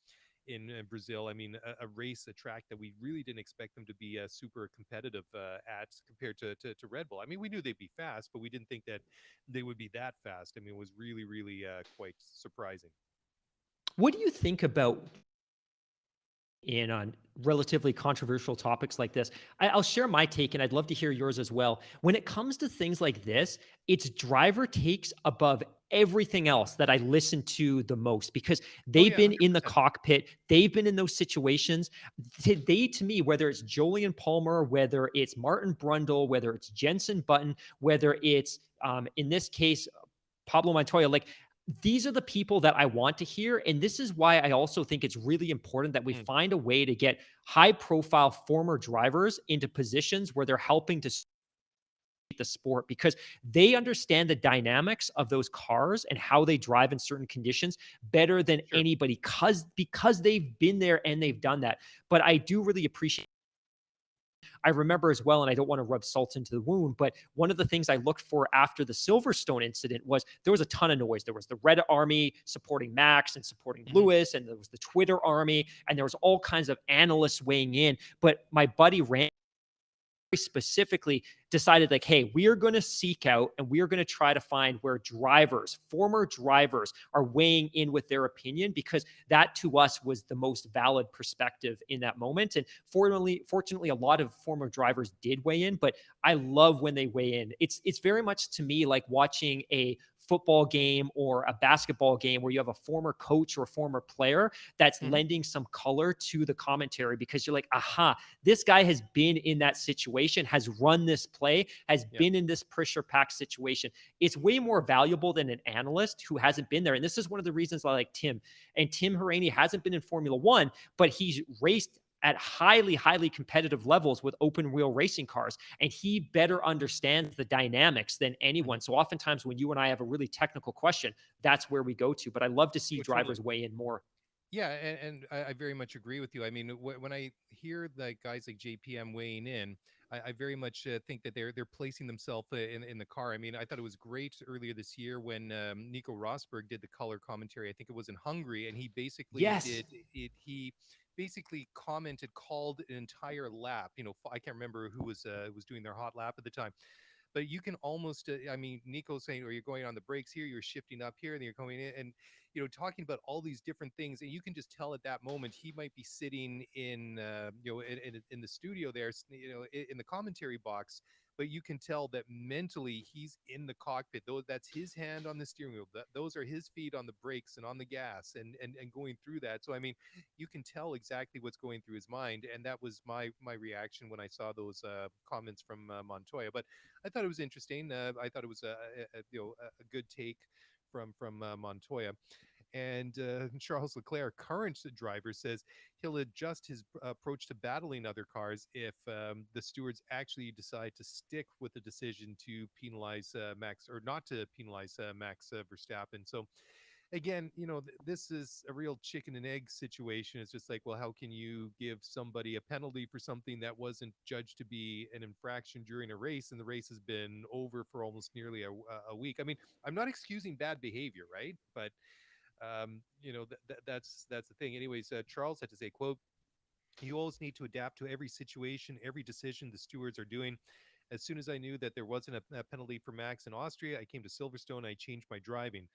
in Brazil. I mean, a race, a track that we really didn't expect them to be super competitive at compared to Red Bull. I mean, we knew they'd be fast, but we didn't think that they would be that fast. I mean, it was really, really quite surprising. What do you think about in on relatively controversial topics like this? I'll share my take and I'd love to hear yours as well. When it comes to things like this, it's driver takes above everything else that I listen to the most because Oh they've yeah, been in the 100%. cockpit, they've been in those situations. They, to me, whether it's Julian Palmer, whether it's Martin Brundle, whether it's Jensen Button, whether it's in this case, Pablo Montoya, like these are the people that I want to hear. And this is why I also think it's really important that we Mm, find a way to get high profile former drivers into positions where they're helping to the sport because they understand the dynamics of those cars and how they drive in certain conditions better than sure. anybody because they've been there and they've done that. But I do really appreciate I remember as well, and I don't want to rub salt into the wound, but one of the things I looked for after the Silverstone incident was there was a ton of noise. There was the Red Army supporting Max and supporting Hmm. Lewis, and there was the Twitter army, and there was all kinds of analysts weighing in. But my buddy Rand specifically decided like, hey, we are going to seek out and we are going to try to find where drivers, former drivers, are weighing in with their opinion because that to us was the most valid perspective in that moment. And fortunately, a lot of former drivers did weigh in, but I love when they weigh in. It's very much to me like watching a football game or a basketball game where you have a former coach or a former player that's Hmm. lending some color to the commentary, because you're like, aha, this guy has been in that situation, has run this play, has Yeah. been in this pressure packed situation. It's way more valuable than an analyst who hasn't been there. And this is one of the reasons I like Tim. And Tim Hauraney hasn't been in Formula One, but he's raced at highly, highly competitive levels with open wheel racing cars. And he better understands the dynamics than Hmm. anyone. So oftentimes when you and I have a really technical question, that's where we go to. But I love to see Oh, totally. drivers weigh in more. Yeah, and I very much agree with you. I mean, when I hear like guys like JPM weighing in, I very much think that they're placing themselves in the car. I mean, I thought it was great earlier this year when Nico Rosberg did the color commentary. I think it was in Hungary, and he basically Yes. did it. He basically commented, called an entire lap. I can't remember who was doing their hot lap at the time, but you can almost I mean, Nico's saying, or you're going on the brakes here, you're shifting up here, and then you're coming in, and talking about all these different things, and you can just tell at that moment he might be sitting in in the studio there, in the commentary box, but you can tell that mentally he's in the cockpit. Though that's his hand on the steering wheel, those are his feet on the brakes and on the gas, and going through that. So I mean, you can tell exactly what's going through his mind, and that was my reaction when I saw those comments from Montoya. But I thought it was interesting. I thought it was a good take from Montoya. And Charles Leclerc, current driver, says he'll adjust his approach to battling other cars if the stewards actually decide to stick with the decision to penalize Max, or not to penalize Max Verstappen. So again, this is a real chicken and egg situation. It's just like, well, how can you give somebody a penalty for something that wasn't judged to be an infraction during a race, and the race has been over for almost nearly a week? I mean, I'm not excusing bad behavior, right? But that's the thing. Anyways, Charles had to say, quote, "You always need to adapt to every situation, every decision the stewards are doing. As soon as I knew that there wasn't a penalty for Max in Austria, I came to Silverstone. I changed my driving."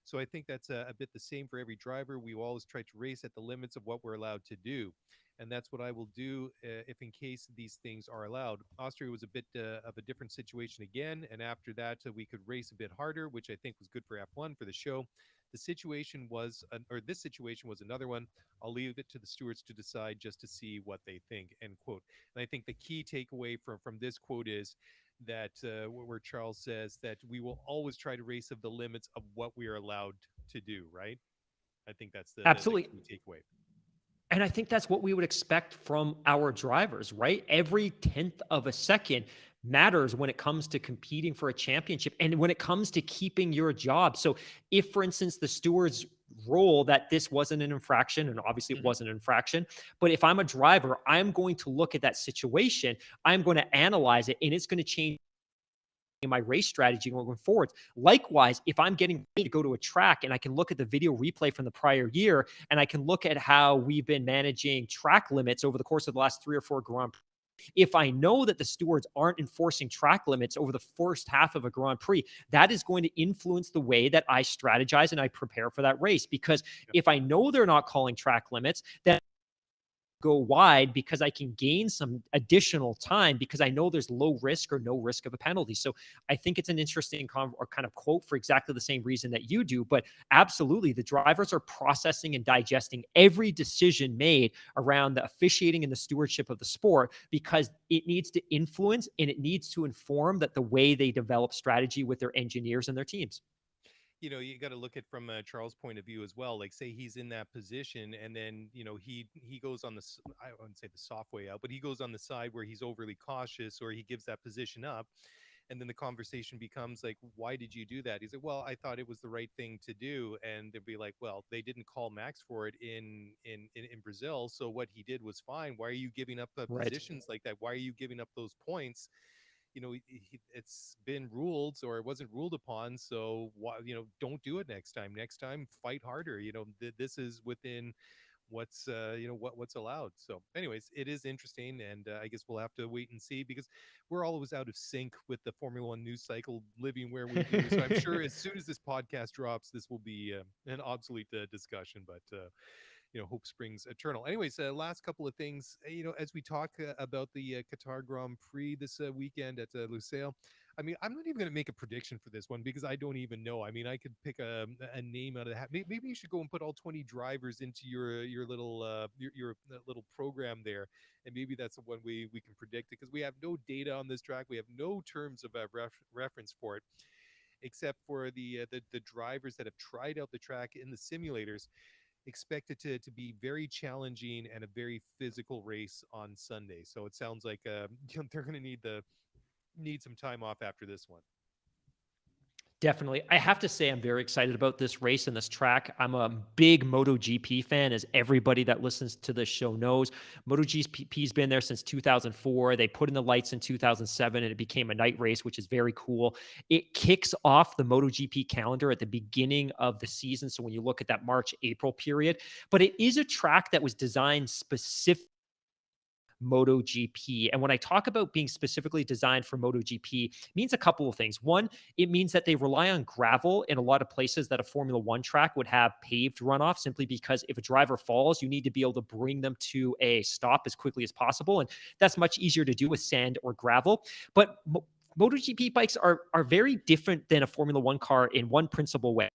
So I think that's a bit the same for every driver. We always try to race at the limits of what we're allowed to do. And that's what I will do if in case these things are allowed. Austria was a bit of a different situation again. And after that, we could race a bit harder, which I think was good for F1 for the show. The situation was, or this situation was another one. I'll leave it to the stewards to decide just to see what they think, end quote. And I think the key takeaway from this quote is that where Charles says that we will always try to race of the limits of what we are allowed to do, right? I think that's the Absolutely. key takeaway. And I think that's what we would expect from our drivers, right? Every tenth of a second matters when it comes to competing for a championship and when it comes to keeping your job. So, if, for instance, the stewards rule that this wasn't an infraction, and obviously it Hmm. wasn't an infraction, but if I'm a driver, I'm going to look at that situation, I'm going to analyze it, and it's going to change my race strategy going forward. Likewise, if I'm getting ready to go to a track and I can look at the video replay from the prior year and I can look at how we've been managing track limits over the course of the last 3 or 4 Grand Prix, if I know that the stewards aren't enforcing track limits over the first half of a Grand Prix, that is going to influence the way that I strategize and I prepare for that race. Because Yeah. if I know they're not calling track limits, then go wide because I can gain some additional time because I know there's low risk or no risk of a penalty. So I think it's an interesting or kind of quote for exactly the same reason that you do. But absolutely, the drivers are processing and digesting every decision made around the officiating and the stewardship of the sport because it needs to influence and it needs to inform that the way they develop strategy with their engineers and their teams. You got to look at from Charles' point of view as well. Like, say he's in that position, and then he goes on I wouldn't say the soft way out, but he goes on the side where he's overly cautious, or he gives that position up, and then the conversation becomes like, "Why did you do that?" He's like, "Well, I thought it was the right thing to do," and they'd be like, "Well, they didn't call Max for it in Brazil, so what he did was fine. Why are you giving up Right. positions like that? Why are you giving up those points?" It's been ruled or it wasn't ruled upon, so why, don't do it next time. Next time, fight harder. This is within what's what's allowed. So anyways, it is interesting, and I guess we'll have to wait and see, because we're always out of sync with the Formula One news cycle, living where we do. So I'm sure as soon as this podcast drops, this will be an obsolete discussion, but hope springs eternal. Anyways, last couple of things, as we talk about the Qatar Grand Prix this weekend at Lusail, I mean, I'm not even going to make a prediction for this one because I don't even know. I mean, I could pick a name out of the hat. Maybe you should go and put all 20 drivers into your little your little program there, and maybe that's the one way we can predict it because we have no data on this track. We have no terms of reference for it, except for the drivers that have tried out the track in the simulators. Expect it to be very challenging and a very physical race on Sunday. So it sounds like they're going to need some time off after this one. Definitely. I have to say, I'm very excited about this race and this track. I'm a big MotoGP fan, as everybody that listens to this show knows. MotoGP's been there since 2004. They put in the lights in 2007, and it became a night race, which is very cool. It kicks off the MotoGP calendar at the beginning of the season. So when you look at that March, April period, but it is a track that was designed specifically MotoGP. And when I talk about being specifically designed for MotoGP, it means a couple of things. One, it means that they rely on gravel in a lot of places that a Formula One track would have paved runoff, simply because if a driver falls, you need to be able to bring them to a stop as quickly as possible. And that's much easier to do with sand or gravel. But MotoGP bikes are very different than a Formula One car in one principal way: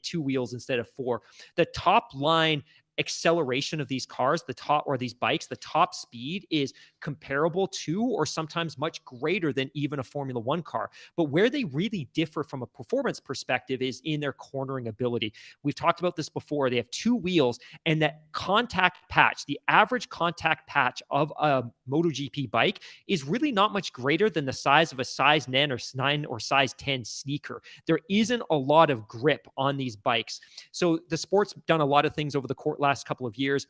two wheels instead of four. The top line acceleration of these cars, the top, or these bikes, the top speed is comparable to, or sometimes much greater than, even a Formula One car. But where they really differ from a performance perspective is in their cornering ability. We've talked about this before. They have two wheels, and that contact patch, the average contact patch of a MotoGP bike, is really not much greater than the size of a size 9 or size 10 sneaker. There isn't a lot of grip on these bikes. So the sport's done a lot of things over the last couple of years.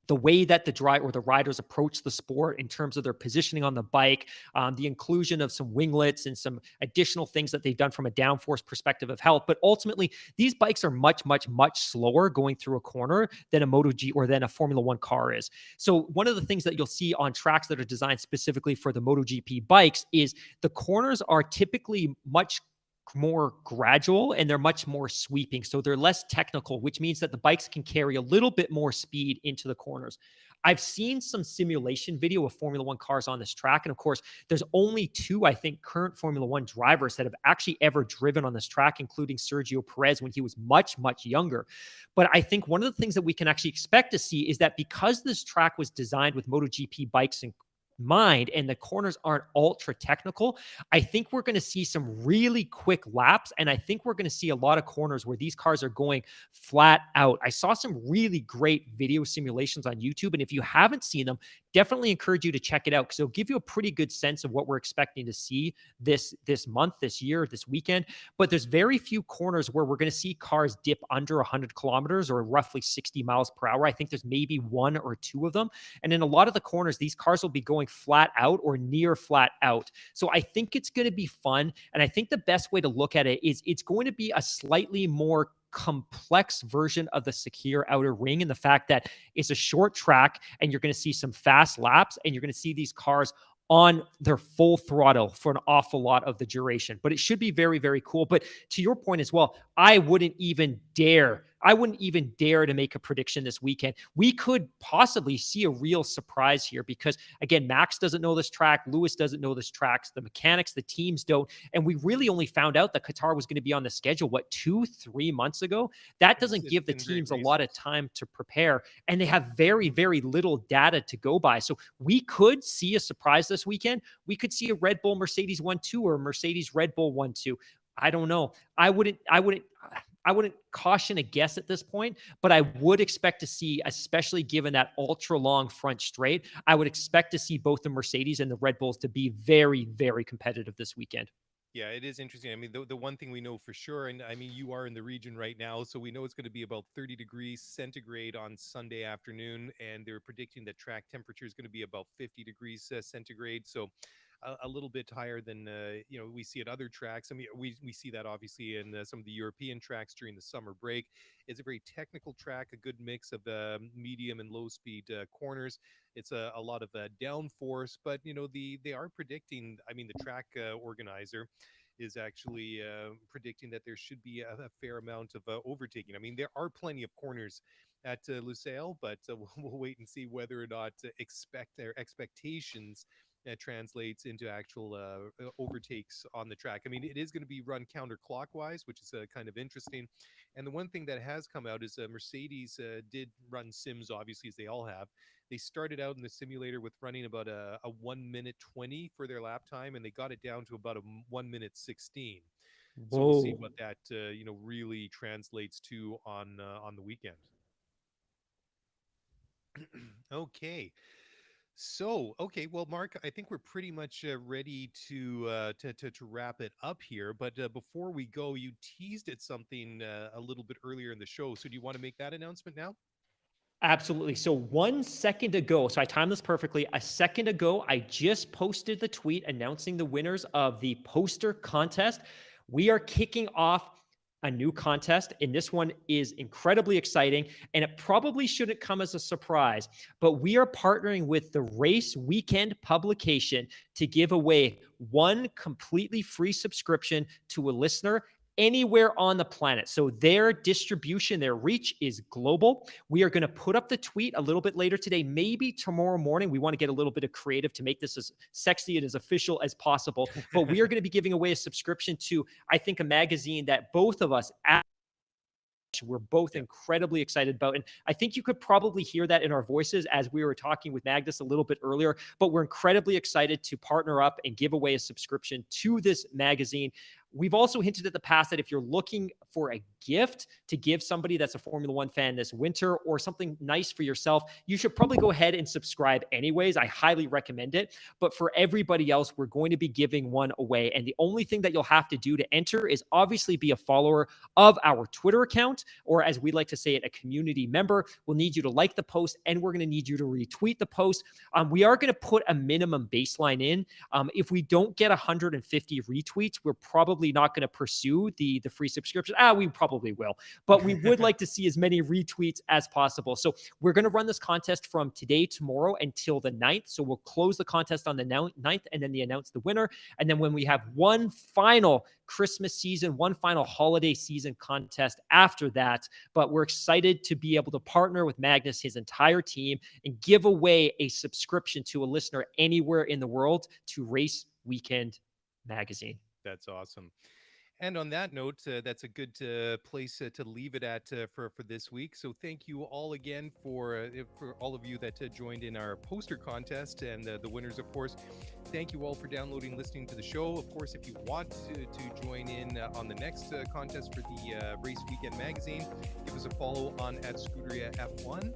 The way that the driver or the riders approach the sport in terms of their positioning on the bike, the inclusion of some winglets and some additional things that they've done from a downforce perspective of health. But ultimately, these bikes are much, much, much slower going through a corner than a MotoGP or than a Formula One car is. So one of the things that you'll see on tracks that are designed specifically for the MotoGP bikes is the corners are typically much more gradual, and they're much more sweeping. So they're less technical, which means that the bikes can carry a little bit more speed into the corners. I've seen some simulation video of Formula One cars on this track. And of course, there's only two, I think, current Formula One drivers that have actually ever driven on this track, including Sergio Perez when he was much, much younger. But I think one of the things that we can actually expect to see is that because this track was designed with MotoGP bikes in mind and the corners aren't ultra technical, I think we're going to see some really quick laps. And I think we're going to see a lot of corners where these cars are going flat out. I saw some really great video simulations on YouTube. And if you haven't seen them, definitely encourage you to check it out, because it'll give you a pretty good sense of what we're expecting to see this month, this year, this weekend. But there's very few corners where we're going to see cars dip under 100 kilometers or roughly 60 miles per hour. I think there's maybe one or two of them. And in a lot of the corners, these cars will be going flat out or near flat out. So I think it's going to be fun. And I think the best way to look at it is it's going to be a slightly more complex version of the Sakir outer ring, and the fact that it's a short track and you're going to see some fast laps and you're going to see these cars on their full throttle for an awful lot of the duration. But it should be very, very cool. But to your point as well, I wouldn't even dare to make a prediction this weekend. We could possibly see a real surprise here because, again, Max doesn't know this track. Lewis doesn't know this track. The mechanics, the teams don't. And we really only found out that Qatar was going to be on the schedule, 2-3 months ago? That doesn't give the teams a lot of time to prepare. And they have very, very little data to go by. So we could see a surprise this weekend. We could see a Red Bull Mercedes 1-2 or a Mercedes Red Bull 1-2. I don't know. I wouldn't caution a guess at this point, but I would expect to see, especially given that ultra long front straight, I would expect to see both the Mercedes and the Red Bulls to be very, very competitive this weekend. Yeah, it is interesting. I mean, the one thing we know for sure, and I mean, you are in the region right now, so we know it's going to be about 30 degrees centigrade on Sunday afternoon, and they're predicting that track temperature is going to be about 50 degrees centigrade. So a little bit higher than we see at other tracks. I mean, we see that obviously in some of the European tracks during the summer break. It's a very technical track, a good mix of medium and low speed corners. It's a lot of downforce, but they are predicting. I mean, the track organizer is actually predicting that there should be a fair amount of overtaking. I mean, there are plenty of corners at Lusail, but we'll wait and see whether or not expect their expectations translates into actual overtakes on the track. I mean, it is going to be run counterclockwise, which is kind of interesting. And the one thing that has come out is Mercedes did run sims, obviously, as they all have. They started out in the simulator with running about a 1 minute 20 for their lap time, and they got it down to about a 1 minute 16. So we'll see Whoa. what that really translates to on the weekend. Okay. So, okay, well, Mark, I think we're pretty much ready to wrap it up here. But before we go, you teased at something a little bit earlier in the show. So, do you want to make that announcement now? Absolutely. So 1 second ago, so I timed this perfectly. A second ago, I just posted the tweet announcing the winners of the poster contest. We are kicking off a new contest, and this one is incredibly exciting. And it probably shouldn't come as a surprise, but we are partnering with the Race Weekend publication to give away one completely free subscription to a listener anywhere on the planet. So their distribution, their reach is global. We are going to put up the tweet a little bit later today, maybe tomorrow morning. We want to get a little bit of creative to make this as sexy and as official as possible. But we are going to be giving away a subscription to, I think, a magazine that both of us we're both Yeah. incredibly excited about. And I think you could probably hear that in our voices as we were talking with Magnus a little bit earlier. But we're incredibly excited to partner up and give away a subscription to this magazine. We've also hinted at the past that if you're looking for a gift to give somebody that's a Formula One fan this winter or something nice for yourself, you should probably go ahead and subscribe anyways. I highly recommend it. But for everybody else, we're going to be giving one away. And the only thing that you'll have to do to enter is obviously be a follower of our Twitter account, or as we like to say it, a community member. We'll need you to like the post, and we're going to need you to retweet the post. We are going to put a minimum baseline in. If we don't get 150 retweets, we're probably not going to pursue the free subscription. We probably will, but we would like to see as many retweets as possible. So we're going to run this contest from today, tomorrow until the 9th. So we'll close the contest on the 9th, and then they announce the winner. And then when we have one final Christmas season, one final holiday season contest after that. But we're excited to be able to partner with Magnus, his entire team, and give away a subscription to a listener anywhere in the world to Race Weekend magazine. That's awesome. And on that note, that's a good place to leave it at for this week. So thank you all again for all of you that joined in our poster contest, and the winners, of course. Thank you all for downloading, listening to the show. Of course, if you want to join in on the next contest for the Race Weekend magazine, give us a follow on at Scuderia F1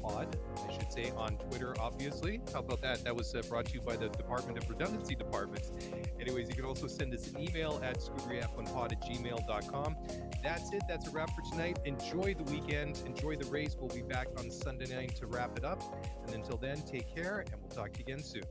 Pod, I should say, on Twitter, obviously. How about that? That was brought to you by the Department of Redundancy Departments. Anyways, you can also send us an email at scuderiaf1pod@gmail.com. That's it. That's a wrap for tonight. Enjoy the weekend. Enjoy the race. We'll be back on Sunday night to wrap it up. And until then, take care, and we'll talk to you again soon.